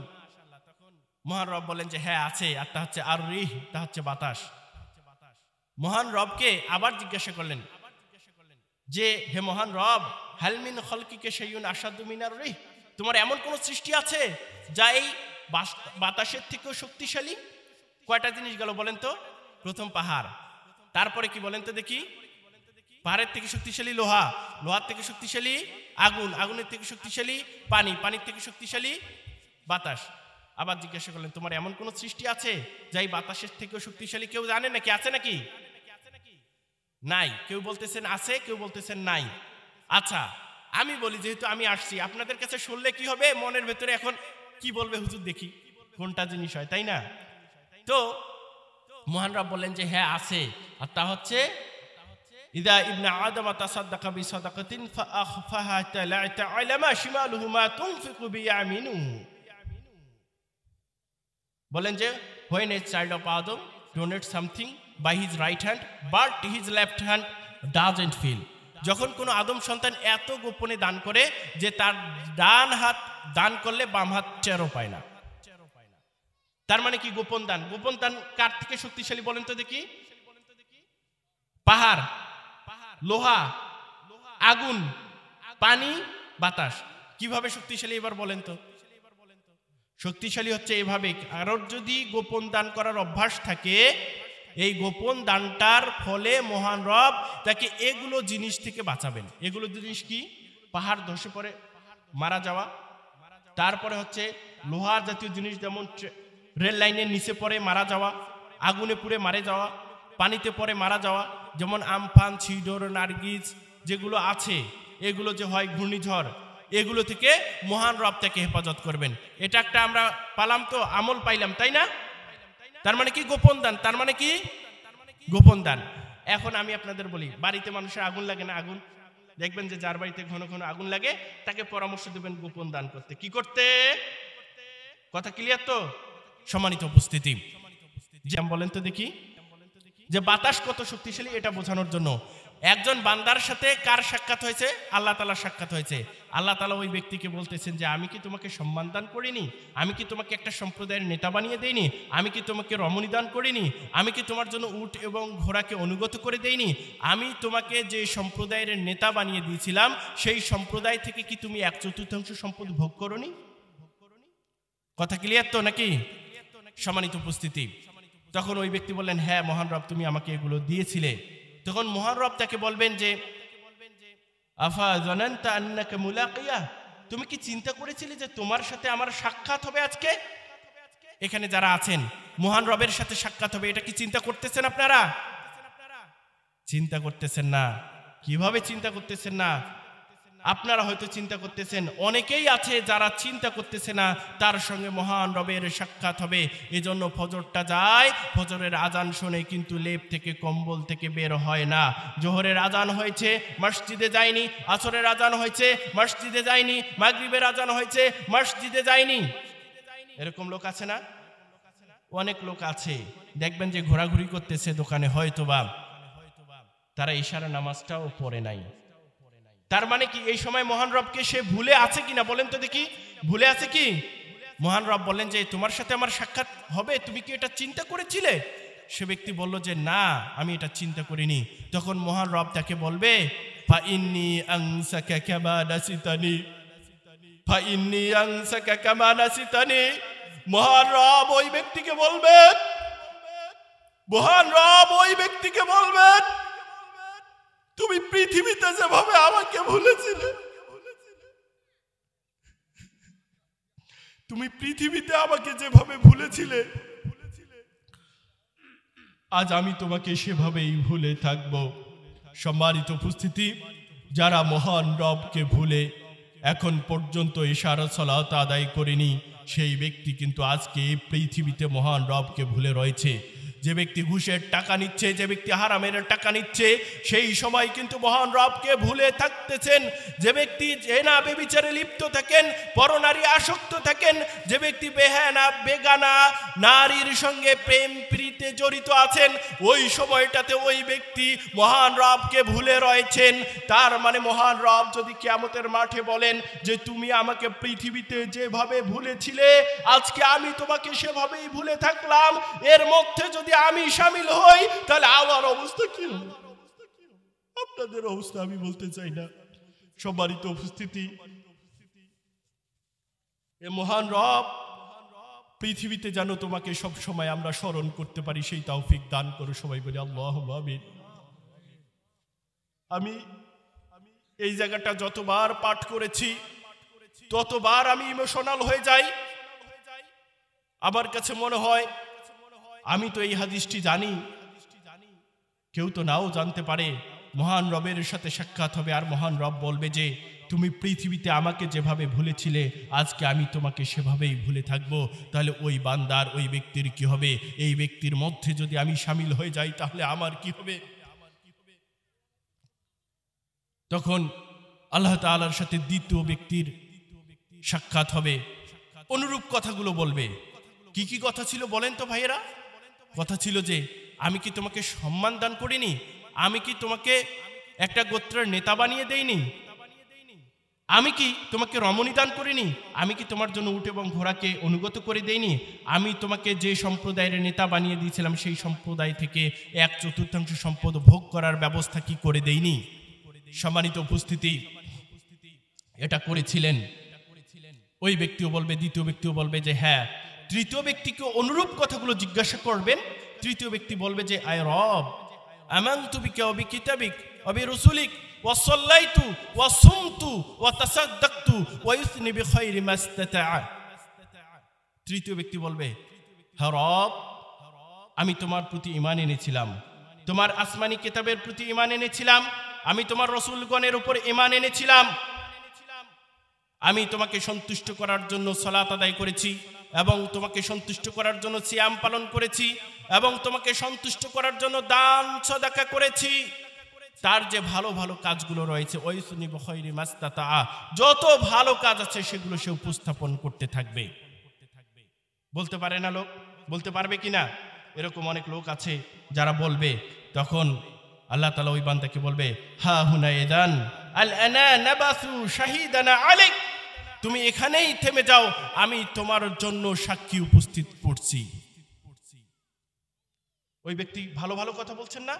মহান রব বলেন যে হ্যাঁ আছে, আর তা হচ্ছে আর রিহ, তা হচ্ছে বাতাস। মহান রবকে আবার জিজ্ঞাসা করলেন যে হে মহান রব, হাল মিন খালকিকা শাইউন আশাদু মিনার রিহ, তোমার এমন কোন সৃষ্টি আছে যা এই বাতাসের থেকেও শক্তিশালী? কয়টা জিনিস গেল বলেন তো? প্রথম পাহাড়, তারপরে কি বলেন তো দেখি? পাহাড়ের থেকে শক্তিশালী লোহা, লোহার থেকে শক্তিশালী আগুন, আগুনের থেকে শক্তিশালী পানি, পানির থেকে শক্তিশালী বাতাস। আবার জিজ্ঞাসা করলেন তোমার এমন কোন সৃষ্টি আছে যা এই বাতাসের থেকেও শক্তিশালী? কেউ জানে নাকি? আছে নাকি? নাই। কেউ বলতেছেন আছে, কেউ বলতেছেন নাই। আচ্ছা আমি বলি, যেহেতু আমি আসছি আপনাদের কাছে, শুনলে কি হবে মনের ভেতরে এখন কি বলবে হুজুর, দেখি কোনটা জিনিস হয়, তাই না? তো মহান রব বললেন যে হ্যাঁ আছে, আর তা হচ্ছে ইদা ইবনে আদম তাসাদদাকা বিসাদাকাতিন ফাআখফাহা লা তা'লামা শিমালুহু মা তুনফিকু বিয়ামিনুহু। বলেন যে when a child of Adam donates something by his right hand but his left hand doesn't feel, যখন কোনো আদম সন্তান এত গোপনে দান করে যে তার ডান হাত দান করলে বাম হাত টেরও পায় না। তার মানে কি? গোপন দান। গোপন দান কার থেকে শক্তিশালী বলেন তো দেখি? পাহাড়, লোহা, আগুন, পানি, বাতাস। কিভাবে শক্তিশালী এবার বলেন তো? শক্তিশালী হচ্ছে এভাবে, কারোর যদি গোপন দান করার অভ্যাস থাকে, এই গোপন দানটার ফলে মহান রব তাকে এগুলো জিনিস থেকে বাঁচাবেন। এগুলো জিনিস কি? পাহাড় ধসে পড়ে মারা যাওয়া, তারপরে হচ্ছে লোহার জাতীয় জিনিস যেমন রেল লাইনের নিচে পড়ে মারা যাওয়া, আগুনে পুড়ে মারা যাওয়া, পানিতে পড়ে মারা যাওয়া, যেমন আমফান, ছিডর, নার্গিস যেগুলো আছে, এগুলো যে হয় ঘূর্ণিঝড়, এগুলো থেকে মহান রব তাকে হেফাজত করবেন। এটা একটা আমরা পালাম তো, আমল পাইলাম, তাই না? তার মানে কি? গোপন দান। তার মানে কি? গোপন দান। এখন আমি আপনাদের বলি, বাড়িতে মানুষের আগুন লাগে না? আগুন দেখবেন যে যার বাড়িতে ঘন ঘন আগুন লাগে তাকে পরামর্শ দেবেন গোপন দান করতে। কি করতে? কথা ক্লিয়ার তো? সম্মানিত উপস্থিতি, যে বলেন তো দেখি যে বাতাস কত শক্তিশালী এটা বোঝানোর জন্য একজন বান্দার সাথে কার সাক্ষাৎ হয়েছে? আল্লাহ তাআলার সাক্ষাৎ হয়েছে। আল্লাহ তাআলা ওই ব্যক্তিকে বলতেছেন যে আমি কি তোমাকে সম্মান দান করিনি? আমি কি তোমাকে একটা সম্প্রদায়ের নেতা বানিয়ে দেইনি? আমি কি তোমাকে রমণী দান করিনি? আমি কি তোমার জন্য উট এবং ঘোড়াকে অনুগত করে দেইনি? আমি তোমাকে যে সম্প্রদায়ের নেতা বানিয়ে দিয়েছিলাম সেই সম্প্রদায় থেকে কি তুমি 1/4 সম্পদ ভোগ করোনি? কথা ক্লিয়ার তো নাকি? সম্মানিত উপস্থিতি, তখন ওই ব্যক্তি বললেন হ্যাঁ মহান রব, তুমি আমাকে এগুলো দিয়েছিলে। তখন মহান রব তাকে বলবেন যে আফা জানান্তা আন্নাকা মুলাকিয়া, তুমি কি চিন্তা করেছিলে যে তোমার সাথে আমার সাক্ষাৎ হবে আজকে? এখানে যারা আছেন মহান রবের সাথে সাক্ষাৎ হবে, এটা কি চিন্তা করতেছেন আপনারা? চিন্তা করতেছেন না। কিভাবে চিন্তা করতেছেন না? আপনারা হয়তো চিন্তা করতেছেন, অনেকেই আছে যারা চিন্তা করতেছে না তার সঙ্গে মহান রবের সাক্ষাৎ হবে। এজন্য ফজরটা যায়, ফজরের আজান শুনে কিন্তু লেপ থেকে কম্বল থেকে বের হয় না। জোহরের আজান হয়েছে, মসজিদে যায়নি। আসরের আজান হয়েছে, মসজিদে যায়নি। মাগরিবের আজান হয়েছে, মসজিদে যায়নি। এরকম লোক আছে না? অনেক লোক আছে, দেখবেন যে ঘোরাঘুরি করতেছে দোকানে, হয়তোবা তারা ইশারা নামাজটাও পড়ে নাই। তার মানে কি এই সময় মহান রবকে সে ভুলে আছে কিনা বলেন তো দেখি? ভুলে আছে কি? মহান রব বললেন যে তোমার সাথে আমার সাক্ষাৎ হবে, তুমি কি এটা চিন্তা করেছিলে? সে ব্যক্তি বলল যে না, আমি এটা চিন্তা করিনি। তখন মহান রব তাকে বলবে ফা ইন্নী আনসাকা কামা নাসিতানি, ফা ইন্নী আনসাকা কামা নাসিতানি। মহান রব ওই ব্যক্তিকে বলবেন, মহান রব ওই ব্যক্তিকে বলবেন তুমি পৃথিবীতে যেভাবে আমাকে ভুলেছিলে, তুমি পৃথিবীতে আমাকে যেভাবে ভুলেছিলে, আজ আমি তোমাকে সেভাবেই ভুলে থাকবো। সম্মানিত উপস্থিতি, যারা মহান রবকে ভুলে এখন পর্যন্ত ইশারা সালাত আদায় করেনি, সেই ব্যক্তি কিন্তু আজকে পৃথিবীতে মহান রবকে ভুলে রয়েছে। যে ব্যক্তি ঘুষের টাকা নিচ্ছে, যে ব্যক্তি হারামের টাকা নিচ্ছে, সেই সময় কিন্তু মহান রবকে ভুলে থাকতেছেন। যে ব্যক্তি জেনা ব্যভিচারে লিপ্ত থাকেন, পরনারী আসক্ত থাকেন, যে ব্যক্তি বেহানা বেগানা নারীর সঙ্গে প্রেম প্রীতিতে জড়িত আছেন, ওই সময়টাতে ওই ব্যক্তি মহান রবকে ভুলে রয়েছেন। তার মানে মহান রব যদি কিয়ামতের মাঠে বলেন যে তুমি আমাকে পৃথিবীতে যেভাবে ভুলেছিলে, আজকে আমি তোমাকে সেভাবেই ভুলে থাকলাম, এর মধ্যে যদি আমি শামিল হই তাহলে আমার অবস্থা কি হবে? আপনাদের অবস্থা আমি বলতে চাই না। সম্মানিত উপস্থিতি, এ মহান রব পৃথিবীতে যেন তোমাকে সব সময় আমরা স্মরণ করতে পারি, সেই তৌফিক দান করো। সবাই বলি আল্লাহুম্মা আমিন। আমি এই জায়গাটা যতবার পাঠ করেছি ততবার আমি ইমোশনাল হয়ে যাই। আমার কাছে মনে হয় আমি তো এই হাদিসটি জানি, কেউ তো নাও জানতে পারে। মহান রবের সাথে সাক্ষাৎ হবে, আর মহান রব বলবে যে তুমি পৃথিবীতে আমাকে যেভাবে ভুলেছিলে, আজকে আমি তোমাকে সেভাবেই ভুলে থাকবো। তাহলে ওই বান্দার, ওই ব্যক্তির কি হবে? এই ব্যক্তির মধ্যে যদি আমি শামিল হয়ে যাই তাহলে আমার কি হবে? তখন আল্লাহ তাআলার সাথে দ্বিতীয় ব্যক্তির সাক্ষাৎ হবে, অনুরূপ কথাগুলো বলবে। কি কি কথা ছিল বলেন তো ভাইয়েরা? কথা ছিল যে আমি কি তোমাকে সম্মান দান করিনি? আমি কি তোমাকে একটা গোত্রের নেতা বানিয়ে দেইনি? আমি কি তোমাকে রমণী দান করিনি? আমি কি তোমার জন্য উট এবং ঘোড়াকে অনুগত করে দেইনি? আমি তোমাকে যে সম্প্রদায়ের নেতা বানিয়ে দিয়েছিলাম সেই সম্প্রদায় থেকে 1/4 সম্পদ ভোগ করার ব্যবস্থা কি করে দেইনি? সম্মানিত উপস্থিতি, এটা করেছিলেন। ওই ব্যক্তিও বলবে, দ্বিতীয় ব্যক্তিও বলবে যে হ্যাঁ। তৃতীয় ব্যক্তিকে অনুরূপ কথাগুলো জিজ্ঞাসা করবেন। তৃতীয় ব্যক্তি বলবে যে আয় রব, আমানতু বিকা ওয়া বিকিতাবিক ওয়া বিরুসুলিক ওয়া সাল্লাইতু ওয়া সুমতু ওয়া তাসাদ্দাকতু ওয়া ইউসনি বিখাইরি মাস্তাতা। তৃতীয় ব্যক্তি বলবে, হে রব, আমি তোমার প্রতি ঈমান এনেছিলাম, তোমার আসমানি কিতাবের প্রতি ঈমান এনেছিলাম, আমি তোমার রাসূলগণের উপর ঈমান এনেছিলাম, আমি তোমাকে সন্তুষ্ট করার জন্য সালাত আদায় করেছি, এবং তোমাকে সন্তুষ্ট করার জন্য সিয়াম পালন করেছি, এবং তোমাকে সন্তুষ্ট করার জন্য দান সদকা করেছি। তার যে ভালো ভালো কাজগুলো রয়েছে, ওয়াইসুনি বিখাইরি মাস্তাতা, যত ভালো কাজ আছে সেগুলো সে উপস্থাপন করতে থাকবে। বলতে পারে না লোক? বলতে পারবে কিনা? এরকম অনেক লোক আছে যারা বলবে। তখন আল্লাহ তাআলা ওই বান্দাকে বলবে, হা হুনা ইদান আল আনা নাবাসু শাহিদানা আলাইক, তুমি এখানেই থেমে যাও, আমি তোমার জন্য সাক্ষী উপস্থিত করছি। ওই ব্যক্তি ভালো ভালো কথা বলছেন না,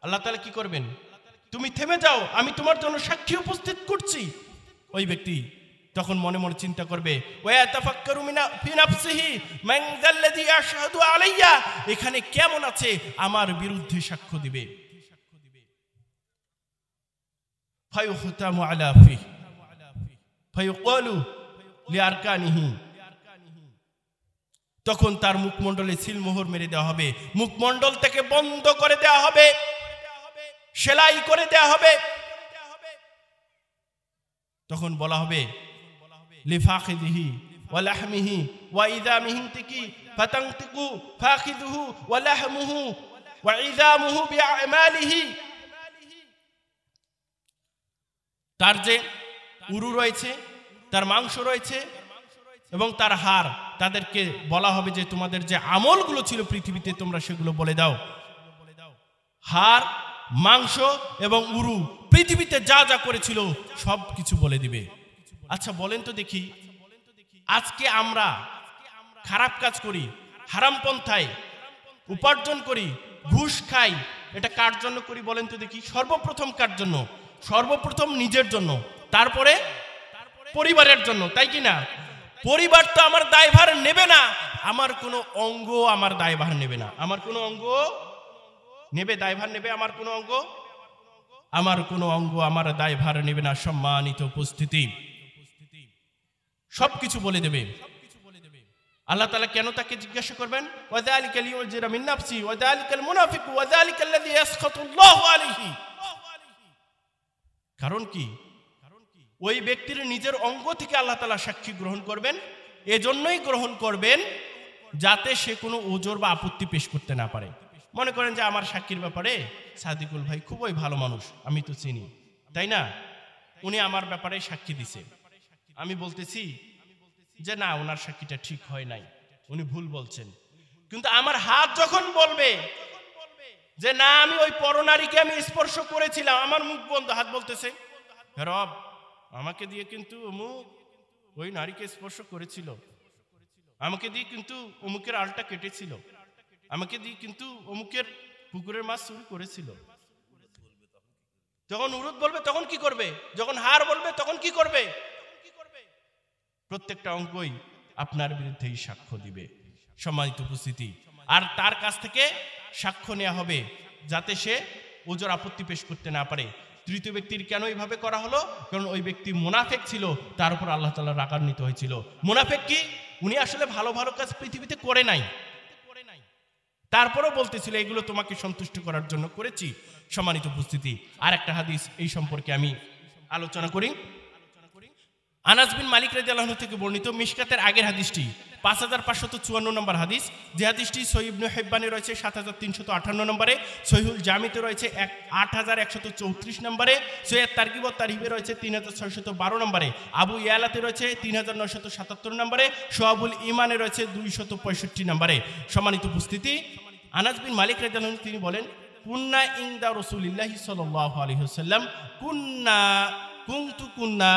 আল্লাহ তাআলা কি করবেন? তুমি থেমে যাও, আমি তোমার জন্য সাক্ষী উপস্থিত করছি। ওই ব্যক্তি তখন মনে মনে চিন্তা করবে, ওয়া তাফাক্কারু ফি নাফসিহি মান যাল্লাযী ইয়াশহাদু আলাইয়া, এখানে কেমন আছে আমার বিরুদ্ধে সাক্ষ্য দিবে। ফায়ুখতামু আলা ফি ফায়ুকালু লিআরকানিহি, তখন তার মুখমণ্ডলে সিলমোহর মেরে দেওয়া হবে, মুখমণ্ডল থেকে বন্ধ করে দেওয়া হবে, সেলাই করে দেওয়া হবে। তখন বলা হবে লিফাখিদিহি ওয়া লাহমিহি ওয়া ইযামিহি তিকি ফাতানতিকু ফাখিদুহু ওয়া লাহমুহু ওয়া ইযামুহু বিআমালিহি, তার যে উরু রয়েছে, তার মাংস রয়েছে এবং তার হাড়, তাদেরকে বলা হবে যে তোমাদের যে আমলগুলো ছিল পৃথিবীতে তোমরা সেগুলো বলে দাও। হাড়, মাংস এবং উরু পৃথিবীতে যা যা করেছিল সব কিছু বলে দিবে। আচ্ছা বলেন তো দেখি, আজকে আমরা খারাপ কাজ করি, হারাম পন্থায় উপার্জন করি, ঘুষ খাই, এটা কার জন্য করি বলেন তো দেখি? সর্বপ্রথম কার জন্য? সর্বপ্রথম নিজের জন্য, তারপরে পরিবারের জন্য, তাই কি না? পরিবার তো আমার দায়ভার নেবে না, আমার কোনো অঙ্গ আমার দায়ভার নেবে না। আমার কোনো অঙ্গ নেবে, দায়ভার নেবে? আমার কোনো অঙ্গ, আমার কোনো অঙ্গ আমার দায়ভার নেবে না। সম্মানিত উপস্থিতি, সবকিছু বলে দেবে। আল্লাহ তাআলা কেন তাকে জিজ্ঞাসা করবেন? ওয়াযালিকা লিউযিরা মিন নাফসি ওয়াযালিকাল মুনাফিকু ওয়াযালিকাল্লাযী ইয়াসখাতুল্লাহু আলাইহি। কারণ কি? ওই ব্যক্তির নিজের অঙ্গ থেকে আল্লাহ তাআলা সাক্ষী গ্রহণ করবেন। এজন্যই গ্রহণ করবেন যাতে সে কোনো ওজর বা আপত্তি পেশ করতে না পারে। মনে করেন যে আমার সাক্ষীর ব্যাপারে সাদিকুল ভাই খুবই ভালো মানুষ, আমি তো চিনি, তাই না? উনি আমার ব্যাপারে সাক্ষী দিছে, আমি বলতেছি যে না, ওনার সাক্ষীটা ঠিক হয় নাই, উনি ভুল বলছেন। কিন্তু আমার হাত যখন বলবে যে না, আমি ওই পরনারীকে আমি স্পর্শ করেছিলাম, আমার মুখ বন্ধ, হাত বলতেছে রব আমাকে দিয়ে কিন্তু অমুক ওই নারীকে স্পর্শ করেছিল, আমাকে দিয়ে কিন্তু অমুকের আলটা কেটেছিল, আমাকে দিয়ে কিন্তু অমুকের পুকুরের মাছ চুরি করেছিল। যখন উরুদ বলবে তখন কি করবে? যখন হার বলবে তখন কি করবে? প্রত্যেকটা অঙ্কই আপনার বিরুদ্ধেই সাক্ষ্য দিবে, সম্মানিত উপস্থিতি। আর তার কাছ থেকে সাক্ষ্য নেওয়া হবে যাতে সে ওজর আপত্তি পেশ করতে না পারে। তৃতীয় ব্যক্তির কেন এইভাবে করা হলো? কারণ ওই ব্যক্তি মুনাফেক ছিল, তার উপর আল্লাহ তাআলা রাগান্বিত হয়েছিল। মুনাফেক কি? উনি আসলে ভালো ভালো কাজ পৃথিবীতে করে নাই, তারপরেও বলতেছিল এগুলো তোমাকে সন্তুষ্ট করার জন্য করেছি। সম্মানিত উপস্থিতি, আর একটা হাদিস এই সম্পর্কে আমি আলোচনা করি। আনাস বিন মালিক রাদিয়াল্লাহু আনহু থেকে বর্ণিত, মিশকাতের আগের হাদিসটি 5554 নম্বর হাদিস, যে হাদিসটি সহিহ ইবনে হিব্বানে রয়েছে 7358 নম্বরে, সহিহুল জামিতে রয়েছে 8134 নম্বরে, সহিহ তারগিব ওয়াত তারহিবে রয়েছে 3612 নম্বরে, আবু ইয়ালাতে রয়েছে 3977 নম্বরে, শুআবুল ঈমানে রয়েছে 265 নম্বরে। সম্মানিত উপস্থিতি, আনাস বিন মালিক রাদিয়াল্লাহু আনহু তিনি বলেন, কুন্না ইনদা রাসূলিল্লাহি সাল্লাল্লাহু আলাইহি ওয়াসাল্লাম, কুন্না,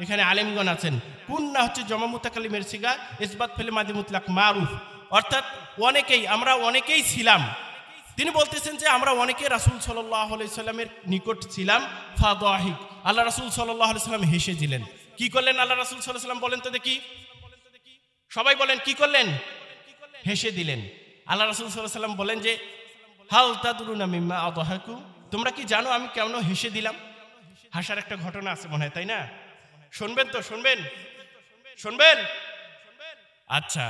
এখানে আলেমগণ আছেন। কুন্না হচ্ছে জমা মুতাকাল্লিমের সিগা, ইসবাত ফেলে মাদি মুতলাক মারুফ, অর্থাৎ অনেকেই, আমরা অনেকেই ছিলাম। তিনি বলতেছেন যে আমরা অনেকে রাসূল সাল্লাল্লাহু আলাইহি সাল্লামের নিকট ছিলাম। ফাদাহিক, আল্লাহ রাসূল সাল্লাল্লাহু আলাইহি সাল্লাম হেসে দিলেন। কি করলেন আল্লাহ রাসূল সাল্লাল্লাহু আলাইহি সাল্লাম? বলেন তো দেখি, সবাই বলেন কি করলেন? হেসে দিলেন। আল্লাহ রাসূল সাল্লাল্লাহু আলাইহি সাল্লাম বলেন যে হাল তাদরুনা মিম্মা আদহাকু, তোমরা কি জানো আমি কেন হেসে দিলাম? হাসার একটা ঘটনা আছে মনে হয়, তাই না? শুনবেন তো? শুনবেন? আচ্ছা,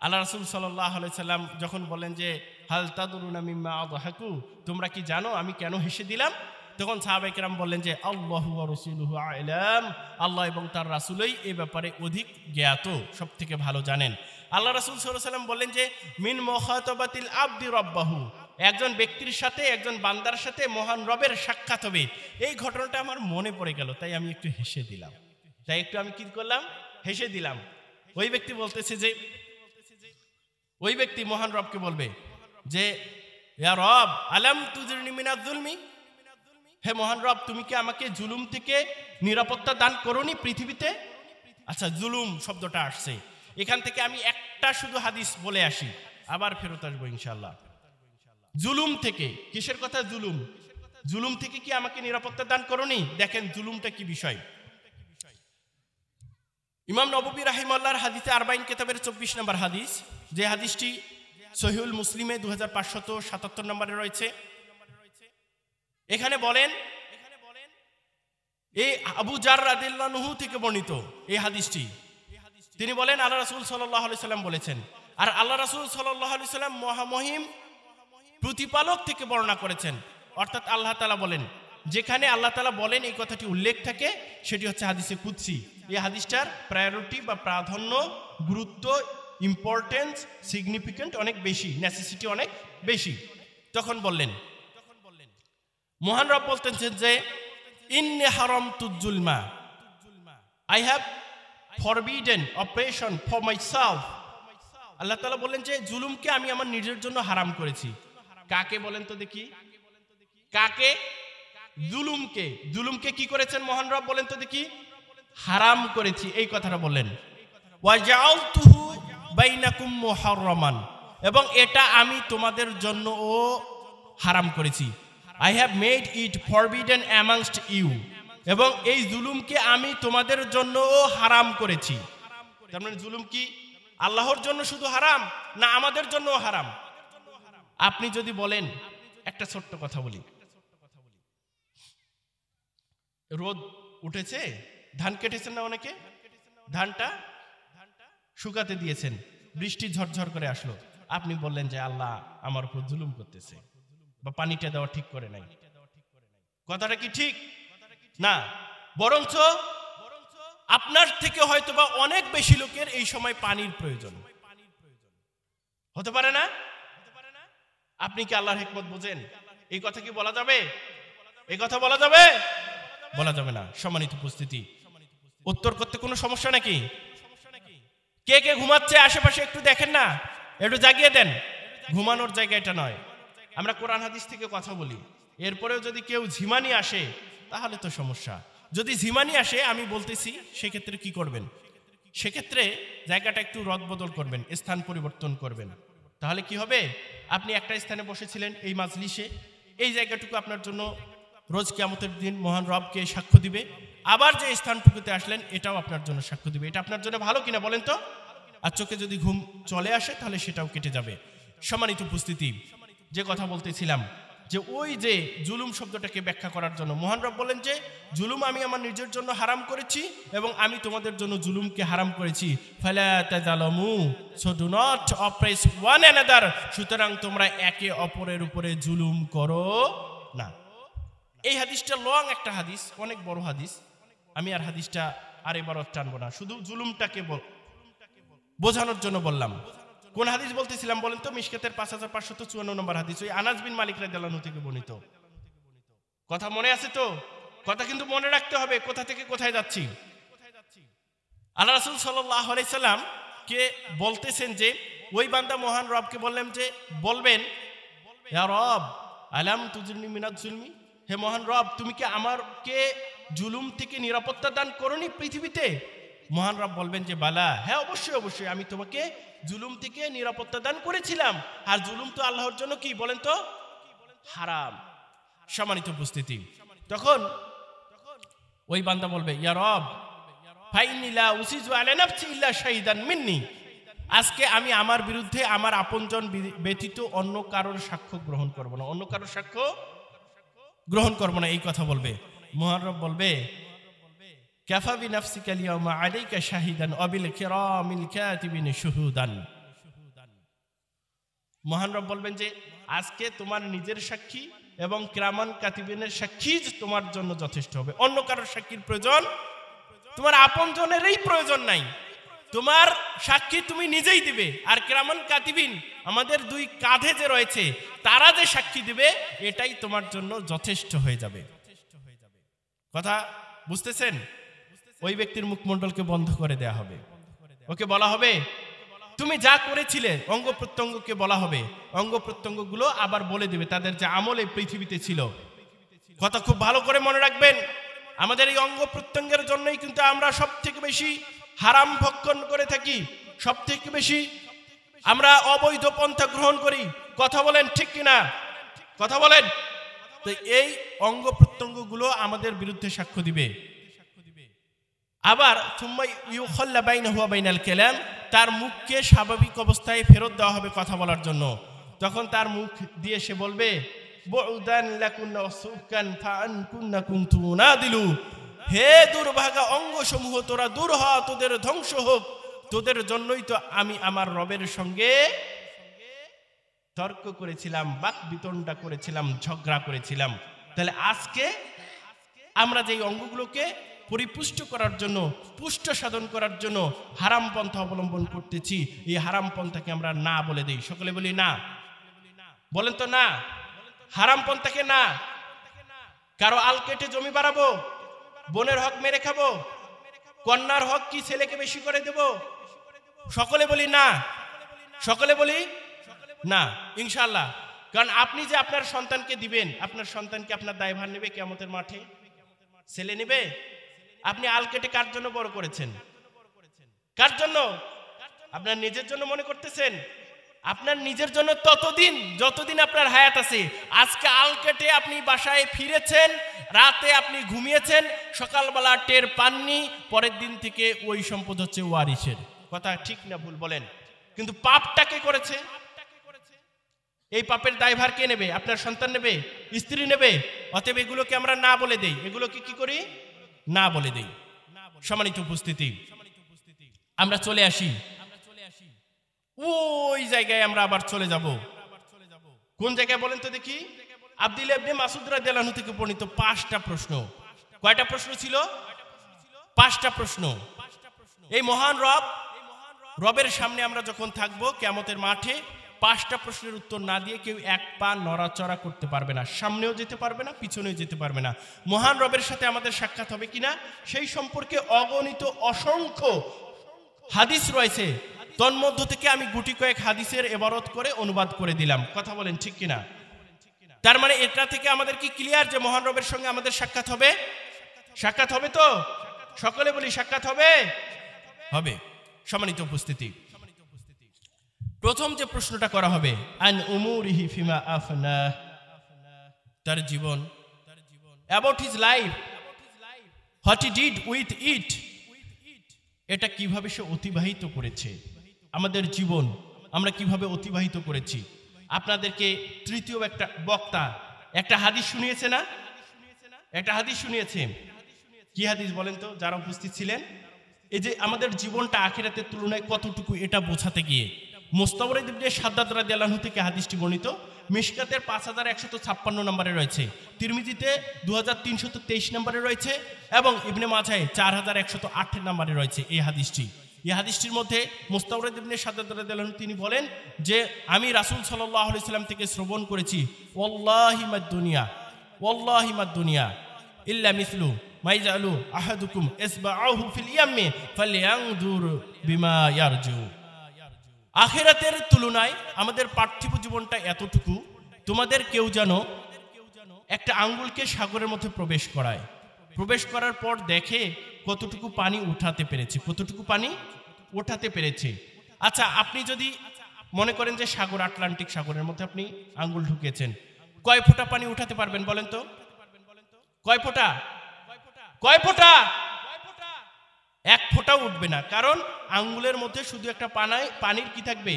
আল্লাহ রাসূল সাল্লাল্লাহু আলাইহি সাল্লাম যখন বলেন যে হাল তাদরুনা মিম্মা আদহাকু, তোমরা কি জানো আমি কেন হেসে দিলাম? তখন সাহাবায়ে কেরাম বললেন যে আল্লাহু ওয়া রাসূলুহু আ'লাম, আল্লাহ এবং তার রাসূলই এই ব্যাপারে অধিক জ্ঞাত, সবথেকে ভালো জানেন। আল্লাহ রাসূল সাল্লাল্লাহু আলাইহি সাল্লাম বললেন যে মিন মুখাতাবাতিল আবদি রাব্বাহু, একজন ব্যক্তির সাথে, একজন বান্দার সাথে মহান রবের সাক্ষাৎ হবে। এই ঘটনাটা আমার মনে পড়ে গেল, তাই আমি একটু হেসে দিলাম। আমি কি করলাম? হেসে দিলাম। ওই ব্যক্তি বলতেছে যে, ওই ব্যক্তি মহান রবকে বলবে যে ইয়া রব আলাম তুজিরনি মিনাজ যুলমি, হে মহান রব তুমি কি আমাকে জুলুম থেকে নিরাপত্তা দান করোনি পৃথিবীতে? আচ্ছা, জুলুম শব্দটা আসছে এখান থেকে, আমি একটা শুধু হাদিস বলে আসি, আবার ফেরত আসবো ইনশাআল্লাহ। জুলুম থেকে, কিসের কথা? জুলুম থেকে কি আমাকে নিরাপত্তা দান করোনি? দেখেন জুলুমটা কি বিষয়। ইমাম নববী রাহিমাহুল্লাহর হাদিসে 40 কিতাবের 24 নম্বর হাদিস, যে হাদিসটি সহিহুল মুসলিমে 2577 নম্বরে রয়েছে। এখানে বলেন, এই আবু জার রাদিয়াল্লাহু আনহু থেকে বর্ণিত এই হাদিসটি, তিনি বলেন আল্লাহ রাসূল সাল্লাল্লাহু আলাইহি সাল্লাম বলেছেন, আর আল্লাহ রাসূল সাল্লাল্লাহু আলাইহি সাল্লাম মহামহিম প্রতিপালক থেকে বর্ণনা করেছেন। অর্থাৎ আল্লাহ তাআলা বলেন, যেখানে আল্লাহ তাআলা বলেন এই কথাটি উল্লেখ থাকে সেটি হচ্ছে হাদিসে কুদসি। এই হাদিসটার প্রায়োরিটি বা প্রাধান্য, গুরুত্ব, ইম্পর্টেন্স, সিগনিফিকেন্ট অনেক বেশি, নেসেসিটি অনেক বেশি। তখন বললেন, মহান রব বলতেছেন যে ইন্নী হারামতু যুলমা, I have forbidden oppression for myself. Allah তাআলা বললেন যে জুলুমকে আমি আমার নিজের জন্য হারাম করেছি। কাকে বলেন তো দেখি? কাকে? জুলুমকে কি করেছেন মহান রব? বলেন তো দেখি। হারাম করেছি, এই কথাটা বললেন। ওয়াজআলতুহু বাইনাকুম মুহাররামান, এবং এটা আমি তোমাদের জন্য ও হারাম করেছি। I have made it forbidden amongst you, এবং এই জুলুমকে আমি তোমাদের জন্য ও হারাম করেছি। তার মানে জুলুম কি আল্লাহর জন্য শুধু হারাম, না আমাদের জন্য হারাম? আপনি যদি বলেন, একটা ছোট্ট কথা বলি, রোদ উঠেছে, ধান কেটেছেন না অনেকে, ধানটা শুকাতে দিয়েছেন, বৃষ্টি ঝরঝর করে আসলো, আপনি বললেন যে আল্লাহ আমার উপর জুলুম করতেছে, বা পানিটা দেওয়া ঠিক করে নাই। কথাটা কি ঠিক? না, বরঞ্চ আপনার থেকে হয়তোবা অনেক বেশি লোকের এই সময় পানির প্রয়োজন। হতে পারে না? আপনি কি আল্লাহর হিকমত বোঝেন? এই কথা কি বলা যাবে? এই কথা বলা যাবে? বলা যাবে না। সম্মানিত উপস্থিতি, উত্তর করতে কোনো সমস্যা নাকি? কে কে ঘুমাচ্ছে আশেপাশে একটু দেখেন না, একটু জাগিয়ে দেন। ঘুমানোর জায়গা এটা নয়। আমরা কোরআন হাদিস থেকে কথা বলি, এরপরেও যদি কেউ ঝিমানি আসে তাহলে তো সমস্যা। যদি ঝিমানি আসে, আমি বলতেছি সেক্ষেত্রে কি করবেন? সেক্ষেত্রে জায়গাটা একটু রদবদল করবেন, স্থান পরিবর্তন করবেন। তাহলে কি হবে? আপনি একটা স্থানে বসেছিলেন এই মাজলিসে, এই জায়গাটুকু আপনার জন্য রোজ কিয়ামতের দিন মহান রবকে সাক্ষ্য দিবে। আবার যে স্থানটুকুতে আসলেন এটাও আপনার জন্য সাক্ষ্য দিবে। এটা আপনার জন্য ভালো কিনা বলেন তো? আর চোখে যদি ঘুম চলে আসে তাহলে সেটাও কেটে যাবে। সম্মানিত উপস্থিতি, যে কথা বলতেছিলাম, যে ওই যে জুলুম শব্দটাকে ব্যাখ্যা করার জন্য মহান রব বলেন যে জুলুম আমি আমার নিজের জন্য হারাম করেছি এবং আমি তোমাদের জন্য জুলুমকে হারাম করেছি। ফালা তাযালামু, so do not oppress one another, সুতরাং তোমরা একে অপরের উপরে জুলুম করো না। এই হাদিসটা লং একটা হাদিস, অনেক বড় হাদিস। আমি আর হাদিসটা আর এবার টানবো না, শুধু জুলুমটাকে বোঝানোর জন্য বললাম। কোন হাদিস বলতেছিলাম বলেন তো? মিশকাতের 5554 নম্বর হাদিস, ওই আনাস বিন মালিক রাদিয়াল্লাহু থেকে বর্ণিত। কথা মনে আছে তো? কথা কিন্তু মনে রাখতে হবে, কোথা থেকে কোথায় যাচ্ছি। আল্লাহ রাসূল সাল্লাল্লাহু আলাইহি সাল্লাম কে বলতেছেন যে ওই বান্দা মহান রবকে বললেন যে বলবেন, ইয়া রব আলাম তুজরিনি মিনাজ জুলমি, হে মহান রব তুমি কি আমাকে জুলুম থেকে নিরাপত্তা দান করনি পৃথিবীতে? মহান রব বলবেন যে বালা, হ্যাঁ অবশ্যই অবশ্যই আমি তোমাকে জুলুম থেকে নিরাপত্তা দান করেছিলাম। আর জুলুম তো আল্লাহর জন্য কি বলেন তো? হারাম। সম্মানিত উপস্থিতি, তখন ওই বান্দা বলবে, ইয়া রব ফাইন্নী লা উসিজু আলা নাফসি ইল্লা শাহিদান মিন্নি, আজকে আমি আমার বিরুদ্ধে আমার আপনজন ব্যতীত অন্য কারোর সাক্ষ্য গ্রহণ করব না, অন্য কারোর সাক্ষ্য গ্রহণ করব না। এই কথা বলবে। মহান রব বলবে, কাফা বিনাফসিকা আল-ইয়াওমা আলাইকা শাহিদান ওয়া বিল কিরামিল কাতিবিন শুহুদান। মহান রব বলবেন যে আজকে তোমার নিজের সাক্ষী এবং কিরামান কাতিবিনের সাক্ষী তোমার জন্য যথেষ্ট হবে। অন্য কারোর সাক্ষীর প্রয়োজন, তোমার আপনজনেরই প্রয়োজন নাই। তোমার সাক্ষী তুমি নিজেই দিবে। আর কিরামান কাতিবিন আমাদের দুই কাঁধে যে রয়েছে, তারা যে সাক্ষী দিবে এটাই তোমার জন্য যথেষ্ট হয়ে যাবে। কথা বুঝতেছেন? ওই ব্যক্তির মুখমণ্ডলকে বন্ধ করে দেয়া হবে। ওকে বলা হবে তুমি যা করেছিলে, অঙ্গ প্রত্যঙ্গকে বলা হবে, অঙ্গ প্রত্যঙ্গগুলো আবার বলে দিবে তাদের যে আমল এই পৃথিবীতে ছিল। কথা খুব ভালো করে মনে রাখবেন, আমাদের এই অঙ্গ প্রত্যঙ্গের জন্যই কিন্তু আমরা সব থেকে বেশি হারাম ভক্ষণ করে থাকি, সব থেকে বেশি আমরা অবৈধ পন্থা গ্রহণ করি। কথা বলেন ঠিক কিনা? কথা বলেন। তো এই অঙ্গ প্রত্যঙ্গগুলো আমাদের বিরুদ্ধে সাক্ষ্য দিবে। আবার সুম্মা ইউখাল্লা বাইনাহু ওয়া বাইনাল কালাম, তার মুখকে স্বাভাবিক অবস্থায় ফেরত দেওয়া হবে কথা বলার জন্য। তখন তার মুখ দিয়ে সে বলবে, বুউদান লাকুন্না সুকান ফাআনকুন্না কুনতুনাদিলু, হে দুর্ভাগা অঙ্গসমূহ তোরা দূর হ, তোদের ধ্বংস হোক, তোদের জন্যই তো আমি আমার রবের সঙ্গে তর্ক করেছিলাম, বাক বিতণ্ডা করেছিলাম, ঝগড়া করেছিলাম। তাহলে আজকে আমরা যে অঙ্গগুলোকে পরিপুষ্ট করার জন্য, পুষ্ট সাধন করার জন্য হারাম পন্থা অবলম্বন করতেছি, এই হারাম পন্থাকে আমরা না বলে দেই। সকলে বলি না। বলেন তো না। হারাম পন্থাকে না। কারো আল কেটে জমি বাড়াবো, বোনের হক মেরে খাবো, কন্যার হক কি ছেলেকে বেশি করে দেব? সকলে বলি না। সকলে বলি না ইনশাআল্লাহ। কারণ আপনি যে আপনার সন্তানকে দিবেন, আপনার সন্তানকে আপনার দায়ভার নেবে কিয়ামতের মাঠে? ছেলে নেবে? আপনি আল কেটে কার জন্য বড় করেছেন? কার জন্য? আপনার নিজের জন্য মনে করতেছেন? আপনার নিজের জন্য ততদিন যতদিন আপনার হায়াত আছে। আজকে আল কেটে আপনি বাসায় ফিরেছেন, রাতে আপনি ঘুমিয়েছেন, সকালবেলা টের পাননি, পরের দিন থেকে ওই সম্পদ হচ্ছে ওয়ারিসের। কথা ঠিক না ভুল বলেন? কিন্তু পাপটা কে করেছে? এই পাপের দায়ভার কে নেবে? আপনার সন্তান নেবে? স্ত্রী নেবে? অতএব এগুলোকে আমরা না বলে দেই। এগুলোকে কি করি? না বলে দেই। সম্মানিত উপস্থিতি, আমরা চলে আসি ওই জায়গায়, আমরা আবার চলে যাব। কোন জায়গায় বলেন তো দেখি? আব্দুল্লাহ ইবনে মাসউদ রাদিয়াল্লাহু আনহু থেকে বর্ণিত 5টা প্রশ্ন। কয়টা প্রশ্ন ছিল? 5টা প্রশ্ন। এই মহান রবের সামনে আমরা যখন থাকবো কিয়ামতের মাঠে, 5টা প্রশ্নের উত্তর না দিয়ে কেউ এক পা নড়াচড়া করতে পারবে না, সামনেও যেতে পারবে না, পিছনেও যেতে পারবে না। মহান রবের সাথে আমাদের সাক্ষাৎ হবে কিনা সেই সম্পর্কে অগণিত অসংখ্য হাদিস রয়েছে, তন্মধ্য থেকে আমি গুটি কয়েক হাদিসের ইবারত করে অনুবাদ করে দিলাম। কথা বলেন ঠিক কিনা? তার মানে এটা থেকে আমাদের কি ক্লিয়ার যে মহান রবের সঙ্গে আমাদের সাক্ষাৎ হবে? সাক্ষাৎ হবে তো? সকলে বলি সাক্ষাৎ হবে? হবে। সম্মানিত উপস্থিতি, প্রথম যে প্রশ্নটা করা হবে, আন উমুরিহি ফিমা আফনা, তার জীবন, about his life, what he did with it, এটা কিভাবে সে অতিবাহিত করেছে, আমাদের জীবন আমরা কিভাবে অতিবাহিত করেছি। আপনাদেরকে তৃতীয় একটা বক্তা একটা হাদিস শুনিয়েছে না? একটা হাদিস শুনিয়েছে। কি হাদিস বলেন তো যারা উপস্থিত ছিলেন? এই যে আমাদের জীবনটা আখিরাতের তুলনায় কতটুকু, এটা বোঝাতে গিয়ে মুস্তাওরিদ ইবনে শাদ্দাদ রাদিয়াল্লাহু আনহু থেকে হাদিসটি বর্ণিত। মিশকাতের 5156 নম্বরে রয়েছে, তিরমিজিতে 2323 নম্বরে রয়েছে এবং ইবনে মাজাহে 4108 নম্বরে রয়েছে এই হাদিসটি। এই হাদিসটির মধ্যে মুস্তাওরিদ ইবনে শাদ্দাদ রাদিয়াল্লাহু আনহু তিনি বলেন যে আমি রাসূল সাল্লাল্লাহু আলাইহি সাল্লাম থেকে শ্রবণ করেছি, ওয়াল্লাহি মাদ দুনিয়া, ওয়াল্লাহি মাদ দুনিয়া ইল্লা মিসলু মাইজালু আহাদুকুম ইসবাআহু ফিল ইয়ামি ফালয়ানজুর বিমা ইয়ারজু। আখিরাতের তুলনায় আমাদের পার্থিব জীবনটা এতটুকু, তোমাদের কেউ যেন একটা আঙ্গুলকে সাগরের মধ্যে প্রবেশ করায়, প্রবেশ করার পর দেখে কতটুকু পানি উঠাতে পেরেছে, কতটুকু পানি উঠাতে পেরেছে। আচ্ছা, আপনি যদি মনে করেন যে সাগর, আটলান্টিক সাগরের মধ্যে আপনি আঙ্গুল ঢুকিয়েছেন, কয় ফোঁটা পানি উঠাতে পারবেন বলেন তো? কয় ফোঁটা? কয় ফোঁটা? 1 ফোঁটাও উঠবে না, কারণ আঙ্গুলের মধ্যে শুধু একটা পানির কি থাকবে?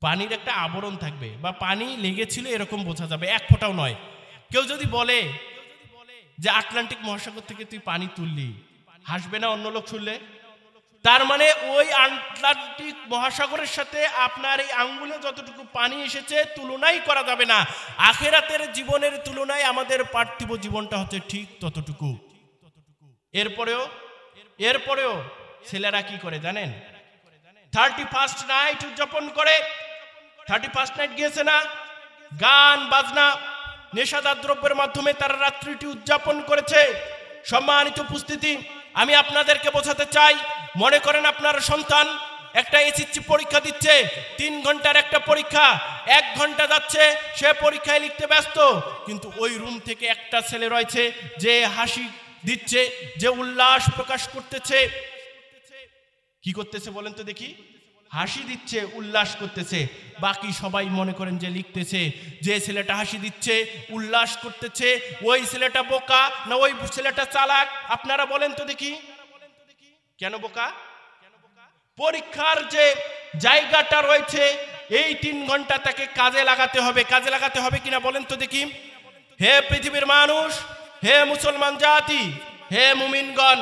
পানির একটা আবরণ থাকবে, বা পানি লেগেছিল এরকম বোঝা যাবে, 1 ফোঁটাও নয়। কেউ যদি বলে যে আটলান্টিক মহাসাগর থেকে তুই পানি তুললি, হাসবে না অন্য লোক শুনলে? তার মানে ওই আটলান্টিক মহাসাগরের সাথে আপনার এই আঙ্গুলে যতটুকু পানি এসেছে তুলনাই করা যাবে না। আখিরাতের জীবনের তুলনায় আমাদের পার্থিব জীবনটা হচ্ছে ঠিক ততটুকু। এরপরেও ছেলেরা কি করে জানেন? 31st নাইট উদযাপন করে। 31st নাইট গিয়েছে না, গান বাজনা নেশাদার দ্রব্যের মাধ্যমে তারা রাত্রিটি উদযাপন করেছে। সম্মানিত উপস্থিতি, আমি আপনাদেরকে বোঝাতে চাই, মনে করেন আপনার সন্তান একটা এসএসসি পরীক্ষা দিচ্ছে, 3 ঘন্টার একটা পরীক্ষা, 1 ঘন্টা যাচ্ছে সে পরীক্ষায় লিখতে ব্যস্ত, কিন্তু ওই রুম থেকে একটা ছেলে রয়েছে যে হাসি দিচ্ছে, যে উল্লাস প্রকাশ করতেছে। কি করতেছে বলেন তো দেখি? হাসি দিচ্ছে, উল্লাস করতেছে। বাকি সবাই মনে করেন যে লিখতেছে। যে ছেলেটা হাসি দিচ্ছে, উল্লাস করতেছে, ওই ছেলেটা বোকা না ওই ছেলেটা চালাক? আপনারা বলেন তো দেখি, কেন বোকা? পরীক্ষার যে জায়গাটা রয়েছে, এই 3 ঘন্টা তাকে কাজে লাগাতে হবে। কাজে লাগাতে হবে কিনা বলেন তো দেখি? হে পৃথিবীর মানুষ, হে মুসলমান জাতি, হে মুমিনগণ,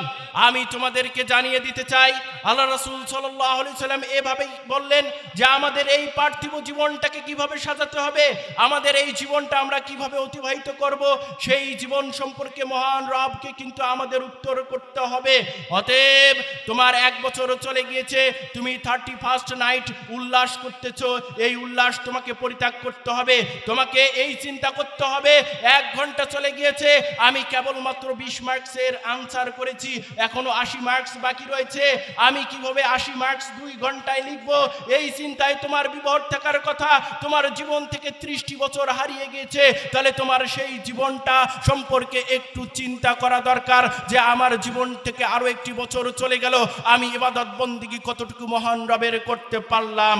আমি তোমাদেরকে জানিয়ে দিতে চাই, আল্লাহ রাসূল সাল্লাল্লাহু আলাইহি সাল্লাম এভাবেই বললেন যে আমাদের এই পার্থিব জীবনটাকে কিভাবে সাজাতে হবে, আমাদের এই জীবনটা আমরা কিভাবে অতিবাহিত করব, সেই জীবন সম্পর্কে মহান রবকে কিন্তু আমাদের উত্তর করতে হবে। অতএব তোমার 1 বছর চলে গিয়েছে, তুমি 31st নাইট উল্লাস করতেছো, এই উল্লাস তোমাকে পরিত্যাগ করতে হবে। তোমাকে এই চিন্তা করতে হবে, 1 ঘন্টা চলে গিয়েছে, আমি কেবলমাত্র 20 মার্কসের আনসার করেছি, এখনো 80 মার্কস বাকি রয়েছে, আমি কিভাবে 80 মার্কস 2 ঘন্টায় লিখব, এই চিন্তায় তোমার বিভোর থাকার কথা। তোমার জীবন থেকে 30টি বছর হারিয়ে গিয়েছে, তাহলে তোমার সেই জীবনটা সম্পর্কে একটু চিন্তা করা দরকার যে আমার জীবন থেকে আরো 1টি বছর চলে গেল, আমি ইবাদত বন্দেগী কতটুকু মহান রবের করতে পারলাম।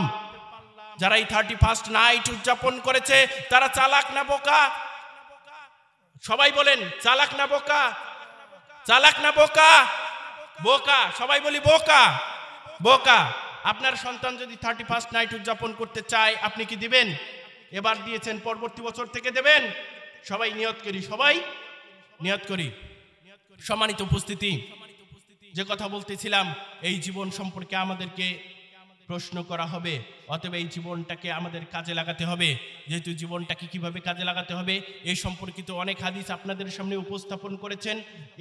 যারা এই 31st নাইট উদযাপন করেছে তারা চালাক না বোকা? সবাই বলেন, চালাক না বোকা? চালাক না বোকা? বোকা। সবাই বলি বোকা। বোকা। আপনার সন্তান যদি 31st নাইট উদযাপন করতে চায়, আপনি কি দিবেন? এবার দিয়েছেন, পরবর্তী বছর থেকে দেবেন? সবাই নিয়ত করি, সবাই নিয়ত করি। সম্মানিত উপস্থিতি, যে কথা বলতেছিলাম, এই জীবন সম্পর্কে আমাদেরকে প্রশ্ন করা হবে। অতএব এই জীবনটাকে আমাদের কাজে লাগাতে হবে। যেহেতু জীবনটাকে কিভাবে কাজে লাগাতে হবে এই সম্পর্কিত অনেক হাদিস আপনাদের সামনে উপস্থাপন করেছেন।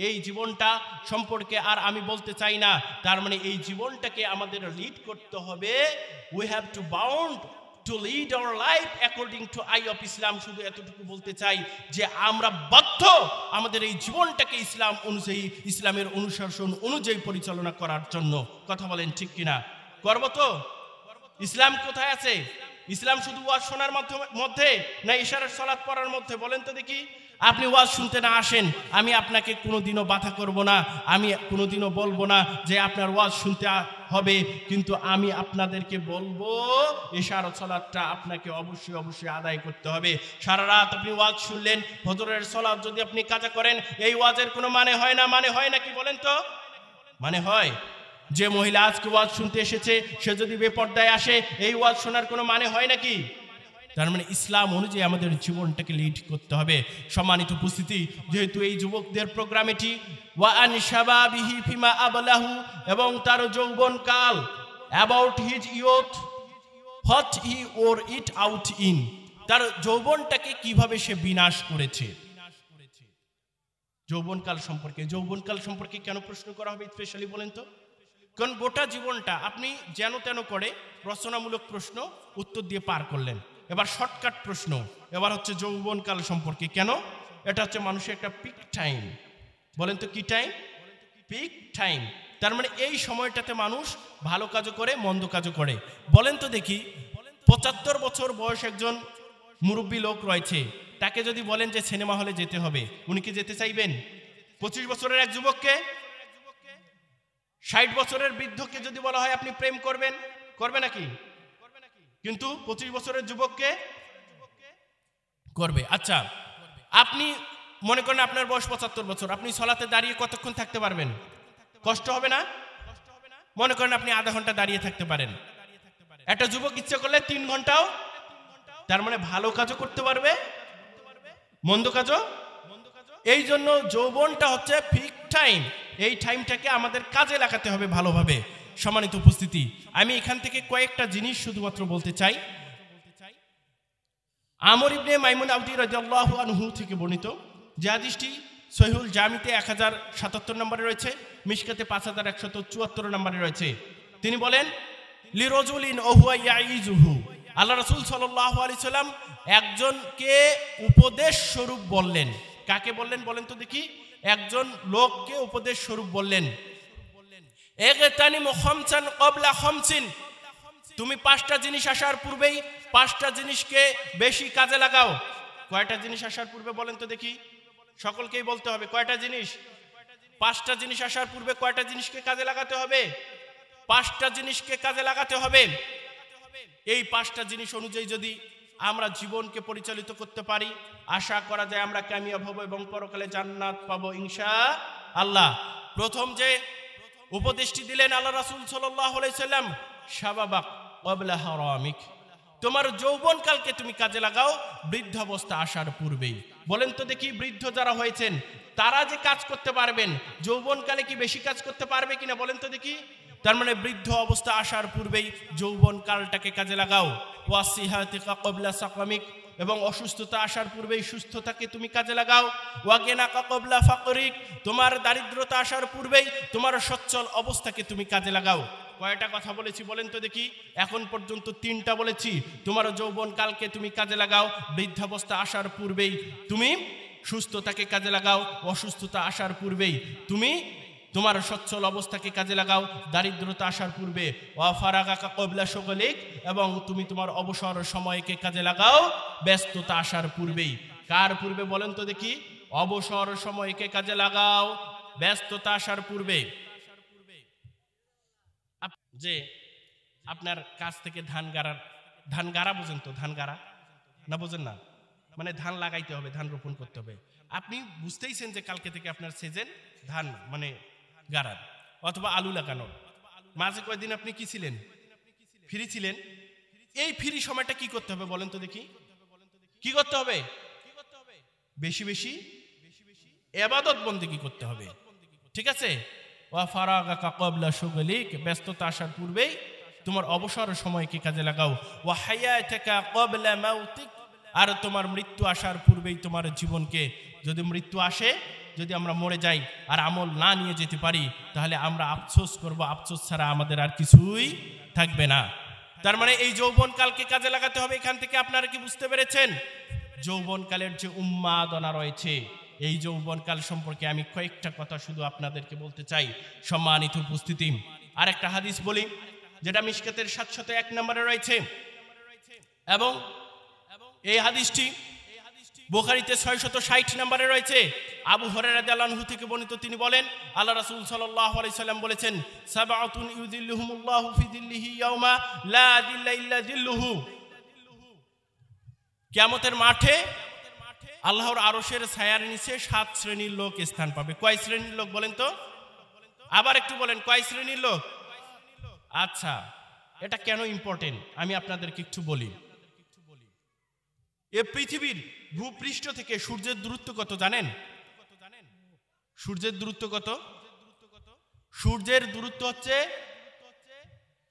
এই জীবনটা সম্পর্কে আর আমি বলতে চাই না। তার মানে এই জীবনটাকে আমাদের লিড করতে হবে। We have to bound to lead our life according to eye of Islam। শুধু এতটুকু বলতে চাই যে আমরা বাধ্য আমাদের এই জীবনটাকে ইসলাম অনুযায়ী, ইসলামের অনুশাসন অনুযায়ী পরিচালনা করার জন্য। কথা বলেন ঠিক কিনা? করব তো? ইসলাম কোথায় আছে? ইসলাম শুধু ওয়াজ শোনার মধ্যে না ইশারার সালাত পড়ার মধ্যে? বলেন তো দেখি। আপনি ওয়াজ শুনতে না আসেন, আমি আপনাকে কোনোদিনও বাধা করব না, আমি কোনোদিনও বলবো না যে আপনার ওয়াজ শুনতে হবে, কিন্তু আমি আপনাদেরকে বলবো ইশারাত সালাতটা আপনাকে অবশ্যই অবশ্যই আদায় করতে হবে। সারা রাত আপনি ওয়াজ শুনলেন, ফজরের সালাত যদি আপনি কাজা করেন, এই ওয়াজের কোনো মানে হয় না? মানে হয় নাকি বলেন তো? মানে হয়। যে মহিলা আজকে ওয়াজ শুনতে এসেছে সে যদি বেপর্দায় আসে, এই ওয়াজ শোনার কোনো মানে হয় নাকি? তার মানে ইসলাম অনুযায়ী আমাদের জীবনটাকে লিড করতে হবে। সম্মানিত উপস্থিতি, যেহেতু এই যুবকদের প্রোগ্রাম এটি, ওয়া আন শাবাবিহি ফিমা আবলাহু, এবং তার যৌবনকাল, about his youth what he wore it out in, তার যৌবনটাকে কিভাবে সে বিনাশ করেছে। যৌবনকাল সম্পর্কে কেন প্রশ্ন করা হবে স্পেশালি বলেন তো? কারণ গোটা জীবনটা আপনি যেন তেন করে রচনামূলক প্রশ্ন উত্তর দিয়ে পার করলেন। এবার শর্টকাট প্রশ্ন, এবার হচ্ছে যৌবনকাল সম্পর্কে। কেন? এটা হচ্ছে মানুষের একটা পিক টাইম। বলেন তো কি টাইম? Peak time. তার মানে এই সময়টাতে মানুষ ভালো কাজও করে, মন্দ কাজও করে। বলেন তো দেখি, 75 বছর বয়স একজন মুরব্বী লোক রয়েছে, তাকে যদি বলেন যে সিনেমা হলে যেতে হবে, উনি কি যেতে চাইবেন? 25 বছরের এক যুবককে, 60 বছরের বৃদ্ধকে যদি বলা হয় আপনি প্রেম করবেন, করবে নাকি? কিন্তু 25 বছরের যুবককে করবে। আচ্ছা, আপনি মনে করেন আপনার বয়স 75 বছর, আপনি সালাতে দাঁড়িয়ে কতক্ষণ থাকতে পারবেন? কষ্ট হবে না? মনে করেন আপনি আধা ঘন্টা দাঁড়িয়ে থাকতে পারেন। একটা যুবক ইচ্ছে করলে 3 ঘন্টাও, তার মানে ভালো কাজও করতে পারবে, মন্দ কাজও। এই জন্য যৌবনটা হচ্ছে পিক টাইম। এই টাইমটাকে আমাদের কাজে লাগাতে হবে ভালোভাবে। সম্মানিত উপস্থিতি, আমি এখান থেকে কয়েকটা জিনিস শুধুমাত্র বলতে চাই। আমর ইবনে মাইমুন আউদি রাদিয়াল্লাহু আনহু থেকে বর্ণিত, যে হাদিসটি সহিহুল জামিতে 1077 নম্বরে রয়েছে, মিশকাতে 5174 নম্বরে রয়েছে। তিনি বলেন, লিরাজুলিন ওহুয়া ইয়াইজুহু, আল্লাহ রাসূল সাল্লাল্লাহু আলাইহি সাল্লাম একজনকে উপদেশ স্বরূপ বললেন। কাকে বললেন বলেন তো দেখি? একজন লোককে উপদেশ স্বরূপ বললেন, ইগতানিমু খামসান ক্বাবলা খামসিন, তুমি 5টা জিনিস আসার পূর্বেই 5টা জিনিসকে বেশি কাজে লাগাও। কয়টা জিনিস আসার পূর্বে বলেন তো দেখি? সকলকেই বলতে হবে কয়টা জিনিস? 5টা জিনিস আসার পূর্বে কয়টা জিনিসকে কাজে লাগাতে হবে? 5টা জিনিসকে কাজে লাগাতে হবে। এই 5টা জিনিস অনুযায়ী যদি আমরা জীবনকে পরিচালিত করতে পারি, আশা করা যায় আমরা কামিয়াব হব এবং পরকালে জান্নাত পাবো ইনশাআল্লাহ। প্রথম যে উপদেশটি দিলেন আল্লাহ রাসূল সাল্লাল্লাহু আলাইহি সাল্লাম, শাবাবাক ক্বাবলা হারামিক, তোমার যৌবনকালকে তুমি কাজে লাগাও বৃদ্ধাবস্থা আসার পূর্বেই। বলেন তো দেখি, বৃদ্ধ যারা হয়েছেন তারা যে কাজ করতে পারবেন, যৌবনকালে কি বেশি কাজ করতে পারবে কিনা বলেন তো দেখি? তার মানে বৃদ্ধ অবস্থা আসার পূর্বেই যৌবনকালটাকে কাজে লাগাও। ওয়াসিহাতিকা ক্বাবলা সাকামিক, এবং অসুস্থতা আসার পূর্বেই সুস্থতাকে তুমি কাজে লাগাও। ওয়াগিনাকা ক্বাবলা ফাকরিক, তোমার দারিদ্রতা আসার পূর্বেই তোমার সচ্ছল অবস্থাকে তুমি কাজে লাগাও। কয়টা কথা বলেছি বলেন তো দেখি? এখন পর্যন্ত 3টা বলেছি। তোমার যৌবনকালকে তুমি কাজে লাগাও বৃদ্ধাবস্থা আসার পূর্বেই, তুমি সুস্থতাকে কাজে লাগাও অসুস্থতা আসার পূর্বেই, তুমি তোমার সচ্ছল অবস্থাকে কাজে লাগাও দারিদ্রতা আসার পূর্বে। ওয়াফারাগাকা ক্বাবলা শুগলিক, এবং তুমি তোমার অবসর সময়কে কাজে লাগাও ব্যস্ততা আসার পূর্বেই। কার পূর্বে বলেন তো দেখি? অবসর সময়কে কাজে লাগাও ব্যস্ততা আসার পূর্বে। যে আপনার কাছ থেকে ধান গাড়া বোঝেন তো? ধান গাড়া না বোঝেন না? মানে ধান লাগাইতে হবে, ধান রোপণ করতে হবে। আপনি বুঝতেইছেন যে কালকে থেকে আপনার সিজন ধান মানে গাড়ার অথবা আলু লাগানোর। মাঝে কয়েকদিন আপনি কি ছিলেন? ফ্রি ছিলেন। এই ফ্রি সময়টা কি করতে হবে বলেন তো দেখি? কি করতে হবে? বেশি বেশি ইবাদত বন্দেগী করতে হবে। ঠিক আছে? ওয়াফারাগাকা ক্বাবলা শুগলিক, ব্যস্ততা আসার পূর্বেই তোমার অবসর সময়কে কাজে লাগাও। ওয়া হায়াতাকা ক্বাবলা মাউতিক, আর তোমার মৃত্যু আসার পূর্বেই তোমার জীবনকে, যদি মৃত্যু আসে, যদি আমরা মরে যাই আর আমল না নিয়ে যেতে পারি, তাহলে আমরা আফসোস করব, আফসোস ছাড়া আমাদের আর কিছুই থাকবে না। তার মানে এই যৌবনকালকে কাজে লাগাতে হবে। এখান থেকে আপনারা কি বুঝতে পেরেছেন? যৌবনকালের যে উন্মাদনা রয়েছে, এই যৌবনকাল সম্পর্কে আমি কয়েকটা কথা শুধু আপনাদেরকে বলতে চাই। সম্মানিত উপস্থিতি, আর একটা হাদিস বলি, যেটা মিশকাতের 701 নম্বরে রয়েছে, এবং এই হাদিসটি বুখারীতে 660 নম্বরে রয়েছে। আবু হুরায়রা রাদিয়াল্লাহু আনহু থেকে বর্ণিত, তিনি বলেন, আল্লাহ রাসূল সাল্লাল্লাহু আলাইহি সাল্লাম বলেছেন, সাবআতুন ইউযিল্লুহুমুল্লাহু ফি যিল্লিহি ইয়াওমা লা যিল্লা ইল্লা যিল্লুহু। কিয়ামতের মাঠে আল্লাহর আরশের ছায়ার নিচে 7 শ্রেণীর লোক স্থান পাবে। কয় শ্রেণীর লোক বলেন তো? আবার একটু বলেন, কয় শ্রেণীর লোক? আচ্ছা, এটা কেন ইম্পর্টেন্ট আমি আপনাদেরকে একটু বলি। এ পৃথিবীর ভূপৃষ্ঠ থেকে সূর্যের দূরত্ব কত জানেন? সূর্যের দূরত্ব কত? সূর্যের দূরত্ব হচ্ছে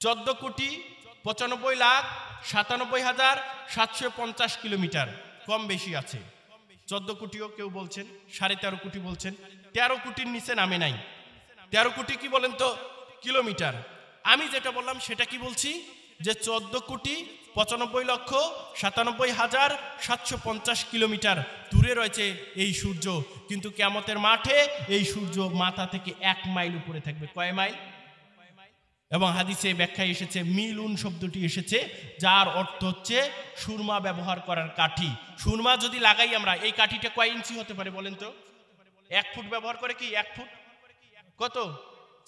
14,95,97,750 কিলোমিটার। কম বেশি আছে, 14 কোটিও কেউ বলছেন, 13.5 কোটি বলছেন, 13 কোটির নিচে নামে নাই। 13 কোটি কি বলেন তো কিলোমিটার। আমি যেটা বললাম সেটা কি বলছি, যে 14,95,97,750 কিলোমিটার দূরে রয়েছে এই সূর্য, কিন্তু কিয়ামতের মাঠে এই সূর্য মাথা থেকে 1 মাইল উপরে থাকবে। কয় মাইল? এবং হাদিসে ব্যাখ্যায় এসেছে, মিলুন শব্দটি এসেছে, যার অর্থ হচ্ছে সুরমা ব্যবহার করার কাঠি। সুরমা যদি লাগাই আমরা, এই কাঠিটা কয় ইঞ্চি হতে পারে বলেন তো? 1 ফুট ব্যবহার করে কি? 1 ফুট কত?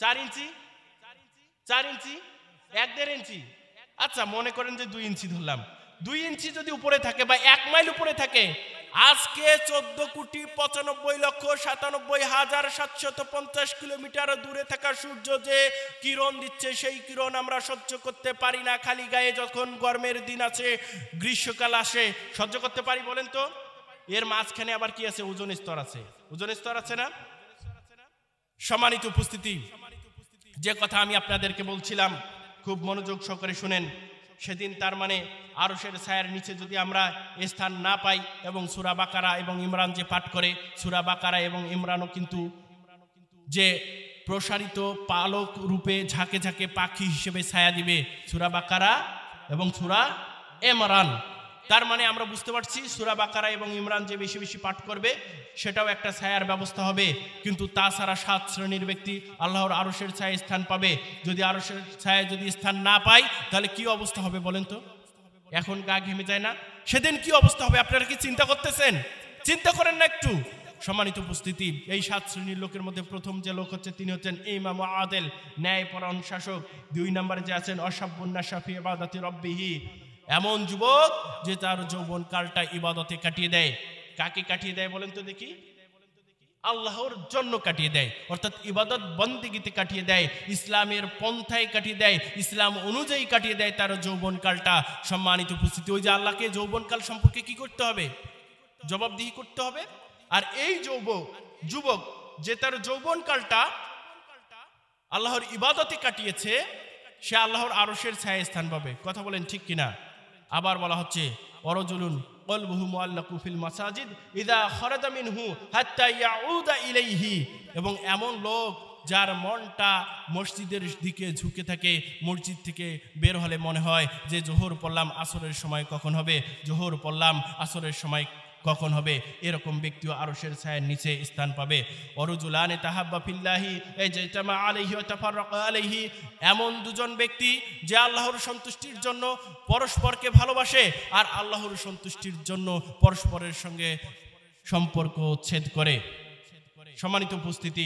4 ইঞ্চি? 4 ইঞ্চি? 1.5 ইঞ্চি? আচ্ছা, মনে করেন যে 2 ইঞ্চি ধরলাম। 2 ইঞ্চি যদি উপরে থাকে বা 1 মাইল উপরে থাকে, আজকে 14,95,97,750 কিলোমিটার দূরে থাকা সূর্য যে কিরণ দিচ্ছে, সেই কিরণ আমরা সহ্য করতে পারি না। খালি গায়ে যখন গরমের দিন আছে, গ্রীষ্মকাল আসে, সহ্য করতে পারি বলেন তো? এর মাঝখানে আবার কি আছে? ওজোন স্তর আছে। ওজোন স্তর আছে না? সম্মানিত উপস্থিতি, যে কথা আমি আপনাদেরকে বলছিলাম, খুব মনোযোগ সহকারে শুনেন। সেদিন তার মানে আরশের ছায়ার নিচে যদি আমরা স্থান না পাই, এবং সূরা বাকারা এবং ইমরান যে পাঠ করে, সূরা বাকারা এবং ইমরানও কিন্তু যে প্রসারিত পালক রূপে ঝাঁকে ঝাঁকে পাখি হিসেবে ছায়া দিবে, সূরা বাকারা এবং সূরা ইমরান। তার মানে আমরা বুঝতে পারছি সূরা বাকারা এবং ইমরান যে বেশি বেশি পাঠ করবে, সেটাও একটা ছায়ার ব্যবস্থা হবে। কিন্তু তাছাড়া 7 শ্রেণীর ব্যক্তি আল্লাহর আরশের ছায়ায় স্থান পাবে। যদি আরশের ছায়ায় যদি স্থান না পাই, তাহলে কি অবস্থা হবে বলেন তো? এখন গা ঘেমে যায় না? সেদিন কি অবস্থা হবে আপনারা কি চিন্তা করতেছেন? চিন্তা করেন না একটু? সম্মানিত উপস্থিতি, এই 7 শ্রেণীর লোকের মধ্যে প্রথম যে লোক হচ্ছে, তিনি হচ্ছেন ইমাম আদেল, ন্যায়পরায়ণ শাসক। 2 নম্বরে যে আছেন অসাবুন্না শাফি ইবাদাতি রব্বিহি, এমন যুবক যে তার যৌবন কালটা ইবাদতে কাটিয়ে দেয়। কাকে কাটিয়ে দেয় বলেন তো দেখি? আল্লাহর জন্য কাটিয়ে দেয়, অর্থাৎ ইবাদত বন্দেগীতে কাটিয়ে দেয়, ইসলামের পন্থায় কাটিয়ে দেয়, ইসলাম অনুযায়ী কাটিয়ে দেয় তার যৌবন কালটা। সম্মানিত উপস্থিতি, ওই যে আল্লাহকে যৌবন কাল সম্পর্কে কি করতে হবে? জবাবদিহি করতে হবে। আর এই যুবক যে তার যৌবন কালটা আল্লাহর ইবাদতে কাটিয়েছে, সে আল্লাহর আরশের ছায়ায় স্থান পাবে। কথা বলেন ঠিক কিনা? আবার বলা হচ্ছে, ওয়ারাজুলুন কলবুহু মুআল্লাকু ফিল মাসাজিদ ইযা খারাজা মিনহু হাত্তা ইয়াউদা ইলাইহি, এবং এমন লোক যার মনটা মসজিদের দিকে ঝুঁকে থাকে, মসজিদ থেকে বের হলে মনে হয় যে জোহর পড়লাম, আসরের সময় কখন হবে, জোহর পড়লাম, আসরের সময় কখন হবে। এরকম ব্যক্তিও আরশের ছায়ার নিচে স্থান পাবে। ওয়ারাজুলানি তাহাব্বা ফিল্লাহি ইজতামা আলাইহি ওয়া তাফাররাকা আলাইহি, এমন দুজন ব্যক্তি যে আল্লাহর সন্তুষ্টির জন্য পরস্পরকে ভালোবাসে, আর আল্লাহর সন্তুষ্টির জন্য পরস্পরের সঙ্গে সম্পর্ক ছেদ করে। সম্মানিত উপস্থিতি,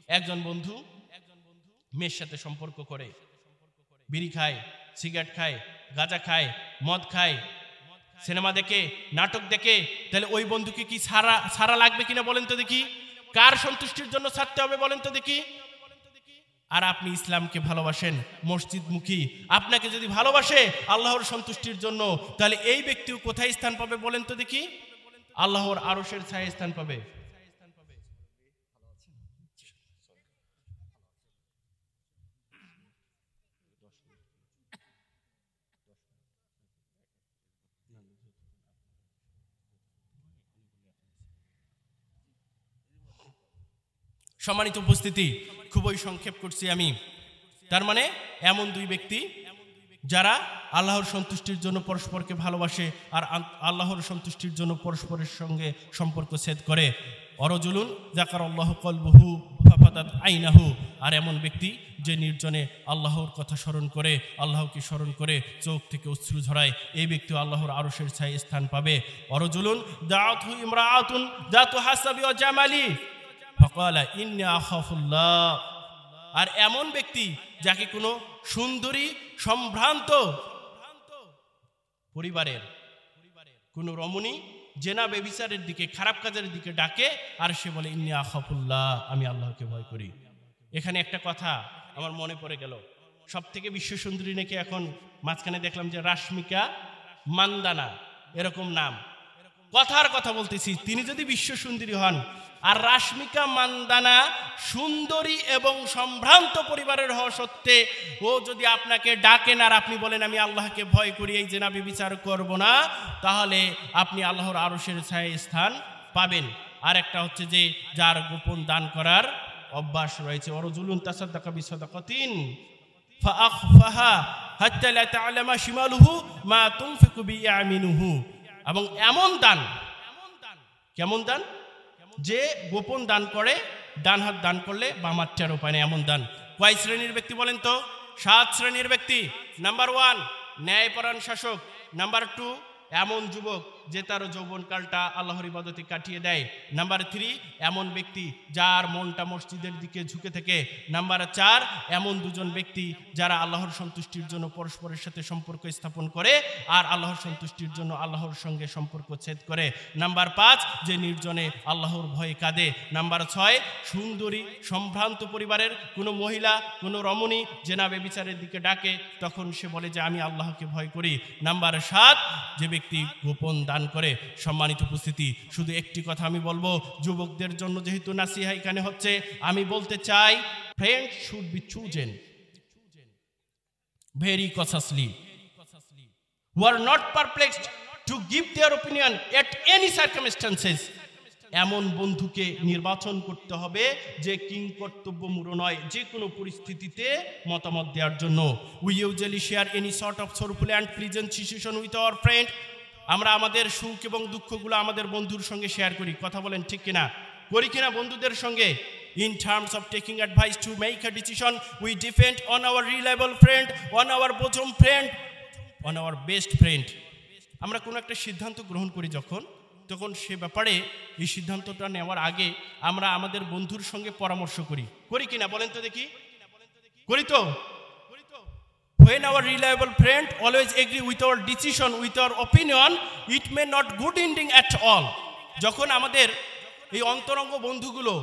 একজন বন্ধু মেয়ের সাথে সম্পর্ক করে, বিড়ি খায়, সিগারেট খায়, গাঁজা খায়, মদ খায়, সিনেমা দেখে, নাটক দেখে, তাহলে ওই বন্ধুকে কি ছাড়া লাগবে কিনা বলেন তো দেখি? কার সন্তুষ্টির জন্য ছাড়তে হবে বলেন তো দেখি? আর আপনি ইসলামকে ভালোবাসেন, মসজিদমুখী, আপনাকে যদি ভালোবাসে আল্লাহর সন্তুষ্টির জন্য, তাহলে এই ব্যক্তিও কোথায় স্থান পাবে বলেন তো দেখি? আল্লাহর আরশের ছায়ায় স্থান পাবে। সম্মানিত উপস্থিতি, খুবই সংক্ষেপ করছি আমি। তার মানে এমন দুই ব্যক্তি যারা আল্লাহর সন্তুষ্টির জন্য পরস্পরকে ভালোবাসে আর আল্লাহর সন্তুষ্টির জন্য পরস্পরের সঙ্গে সম্পর্ক ছেদ করে। অরজুলুন যাকারাল্লাহু কলবুহু ফাফাদাত আইনাহু, আর এমন ব্যক্তি যে নির্জনে আল্লাহর কথা স্মরণ করে, আল্লাহকে স্মরণ করে চোখ থেকে অশ্রু ঝরায়, এই ব্যক্তি আল্লাহর আরশের ছায়ায় স্থান পাবে। অরজুলুন দাআতহু ইমরাআতুন যাতু হাসাবি ওয়া জামালি ফাকালা ইন্নী আখাফুল্লাহ, আর এমন ব্যক্তি যাকে কোনো সুন্দরী সম্ভ্রান্ত পরিবারের কোন রমণী জেনা বেবিচারের দিকে, খারাপ কাজের দিকে ডাকে আর সে বলে ইন্নী আখাফুল্লাহ, আমি আল্লাহকে ভয় করি। এখানে একটা কথা আমার মনে পড়ে গেল, সব থেকে বিশ্ব সুন্দরী নাকি এখন মাঝখানে দেখলাম যে রাশমিকা মান্দানা এরকম নাম। কথার কথা বলতেছি, তিনি যদি বিশ্ব সুন্দরী হন আর রাশমিকা মান্দানা সুন্দরী এবং সম্ভ্রান্ত পরিবারের হওয়া সত্ত্বে ও যদি আপনাকে ডাকেন আর আপনি বলেন আমি আল্লাহকে ভয় করি, এই জেনা ব্যভিচার করব না, তাহলে আপনি আল্লাহর আরশের ছায়ায় স্থান পাবেন। আর একটা হচ্ছে যে যার গোপন দান করার অভ্যাস রয়েছে। ওয়ারজুলুন তাসাদ্দাকা বিসাদাকাতিন ফাআখফাহা হাত্তা লা তা'লামা শিমালুহু মা তুনফিকু বিয়ামিনুহু, এবং এমন দান, কেমন দান, যে গোপন দান করে, ডান হাত দান করলে বাম হাত টের পায় না, এমন দান। কয় শ্রেণীর ব্যক্তি বলেন তো? 7 শ্রেণীর ব্যক্তি। নাম্বার 1 ন্যায়পরায়ণ শাসক। নাম্বার 2 এমন যুবক যে তার যৌবনকালটা আল্লাহর ইবাদতে কাটিয়ে দেয়। নাম্বার 3 এমন ব্যক্তি যার মনটা মসজিদের দিকে ঝুঁকে থাকে। নাম্বার 4 এমন দুজন ব্যক্তি যারা আল্লাহর সন্তুষ্টির জন্য পরস্পরের সাথে সম্পর্ক স্থাপন করে আর আল্লাহর সন্তুষ্টির জন্য আল্লাহর সঙ্গে সম্পর্ক ছেদ করে। নাম্বার 5 যে নির্জনে আল্লাহর ভয়ে কাঁদে। নাম্বার 6 সুন্দরী সম্ভ্রান্ত পরিবারের কোনো মহিলা, কোনো রমণী জেনা বেবিচারের দিকে ডাকে, তখন সে বলে যে আমি আল্লাহকে ভয় করি। নাম্বার 7 যে ব্যক্তি গোপন দান করে। সম্মানিত উপস্থিতি, শুধু একটি কথা আমি বলবো, যুবকদের জন্য যেহেতু নাসিহা এখানে হচ্ছে, আমি বলতে চাই friends should be chosen very cautiously, who are not perplexed to give their opinion at any circumstances। এমন বন্ধুকে নির্বাচন করতে হবে যে কিংকর্তব্যমূঢ় নয়, যে কোনো পরিস্থিতিতে মতামত দেওয়ার জন্য। we usually share any sort of sorrowful and pleasant situation with our friend। আমরা আমাদের সুখ এবং দুঃখগুলো আমাদের বন্ধুর সঙ্গে শেয়ার করি। কথা বলেন ঠিক কিনা? করি কিনা বন্ধুদের সঙ্গে? In terms of taking advice to make a decision, we depend on our reliable friend, on our bosom friend, on our best friend। আমরা কোনো একটা সিদ্ধান্ত গ্রহণ করি তখন সে ব্যাপারে এই সিদ্ধান্তটা নেওয়ার আগে আমরা আমাদের বন্ধুর সঙ্গে পরামর্শ করি। করি কিনা বলেন তো দেখি? করি তো? When our reliable friend always agree with our decision, with our opinion, it may not good ending at all। যখন আমাদের এই অন্তরঙ্গ বন্ধুগুলো,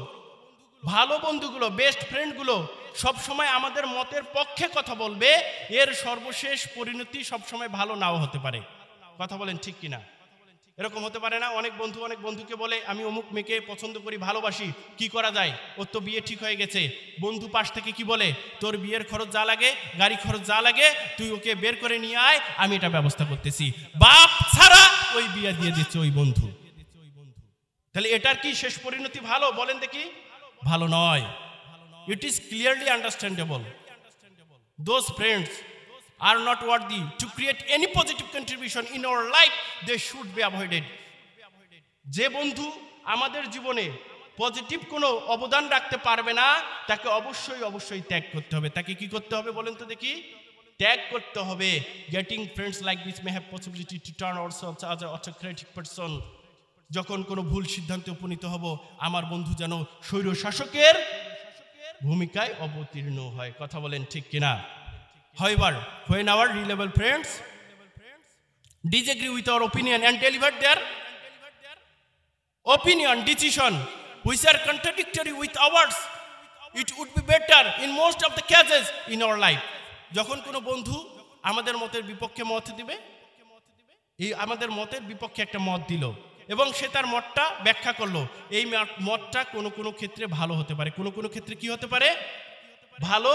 ভালো বন্ধুগুলো, বেস্ট ফ্রেন্ডগুলো সব সময় আমাদের মতের পক্ষে কথা বলবে, এর সর্বশেষ পরিণতি সব সময় ভালো নাও হতে পারে। কথা বলেন ঠিক কিনা? এরকম হতে পারে না? অনেক বন্ধুকে বলে আমি অমুক মেয়েকে পছন্দ করি, ভালোবাসি, কি করা যায়, ওর তো বিয়ে ঠিক হয়ে গেছে। বন্ধু পাশ থেকে কি বলে, তোর বিয়ের খরচ যা লাগে, গাড়ি খরচ যা লাগে, তুই ওকে বের করে নিয়ে আয়, আমি এটা ব্যবস্থা করতেছি। বাপ ছাড়া ওই বিয়ে দিয়ে দিচ্ছে ওই বন্ধু। তাহলে এটার কি শেষ পরিণতি ভালো? বলেন দেখি। ভালো নয়। It is clearly understandable those friends are not worthy to create any positive contribution in our life, they should be avoided। যে বন্ধু আমাদের জীবনে পজিটিভ কোনো অবদান রাখতে পারবে না, তাকে অবশ্যই ত্যাগ করতে হবে। তাকে কি করতে হবে বলেন তো দেখি? ত্যাগ করতে হবে। Getting friends like this may have possibility to turn ourselves as an autocratic person। যখন কোনো ভুল সিদ্ধান্তে উপনীত হব, আমার বন্ধু যেন স্বৈর শাসকের ভূমিকায় অবতীর্ণ হয়। কথা বলেন ঠিক কিনা? However, when our reliable friends disagree with our opinion and deliver their opinion, decision which are contradictory with ours, it would be better in most of the cases in our life। যখন কোনো বন্ধু আমাদের মতের বিপক্ষে মত দিবে, এই আমাদের মতের বিপক্ষে একটা মত দিল এবং সে তার মতটা ব্যাখ্যা করলো, এই মতটা কোনো ক্ষেত্রে ভালো হতে পারে, কোনো ক্ষেত্রে কি হতে পারে? ভালো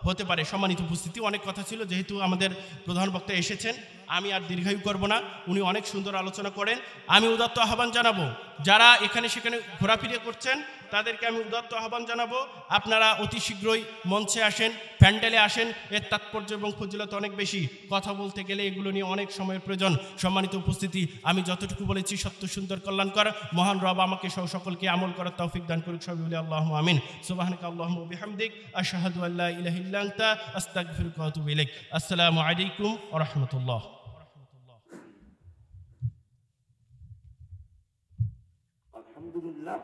হতে পারে। সম্মানিত উপস্থিতি, অনেক কথা ছিল, যেহেতু আমাদের প্রধান বক্তা এসেছেন আমি আর দীর্ঘায়ু করব না, উনি অনেক সুন্দর আলোচনা করেন। আমি উদাত্ত আহ্বান জানাবো যারা এখানে সেখানে ঘোরাফিরে করছেন, তাদেরকে আমি উদাত্ত আহ্বান জানাবো, আপনারা অতি শীঘ্রই মঞ্চে আসেন, প্যান্ডেলে আসেন। এর তাৎপর্য এবং ফজিলত অনেক বেশি, কথা বলতে গেলে এগুলো নিয়ে অনেক সময়ের প্রয়োজন। সম্মানিত উপস্থিতি, আমি যতটুকু বলেছি সত্য সুন্দর কল্যাণকর মহান রব আমাকে সহ সকলকে আমল করার তৌফিক দান করুক। সবাই বলি আল্লাহুম্মা আমিন। সুবহানাকা আল্লাহুম্মা ওয়া বিহামদিক আশহাদু আল্লা ইলাহা ইল্লা আনতা আস্তাগফিরুকা ওয়া আতুবু ইলাইক। আসসালামু আলাইকুম ওয়া রাহমাতুল্লাহ। আলহামদুলিল্লাহ।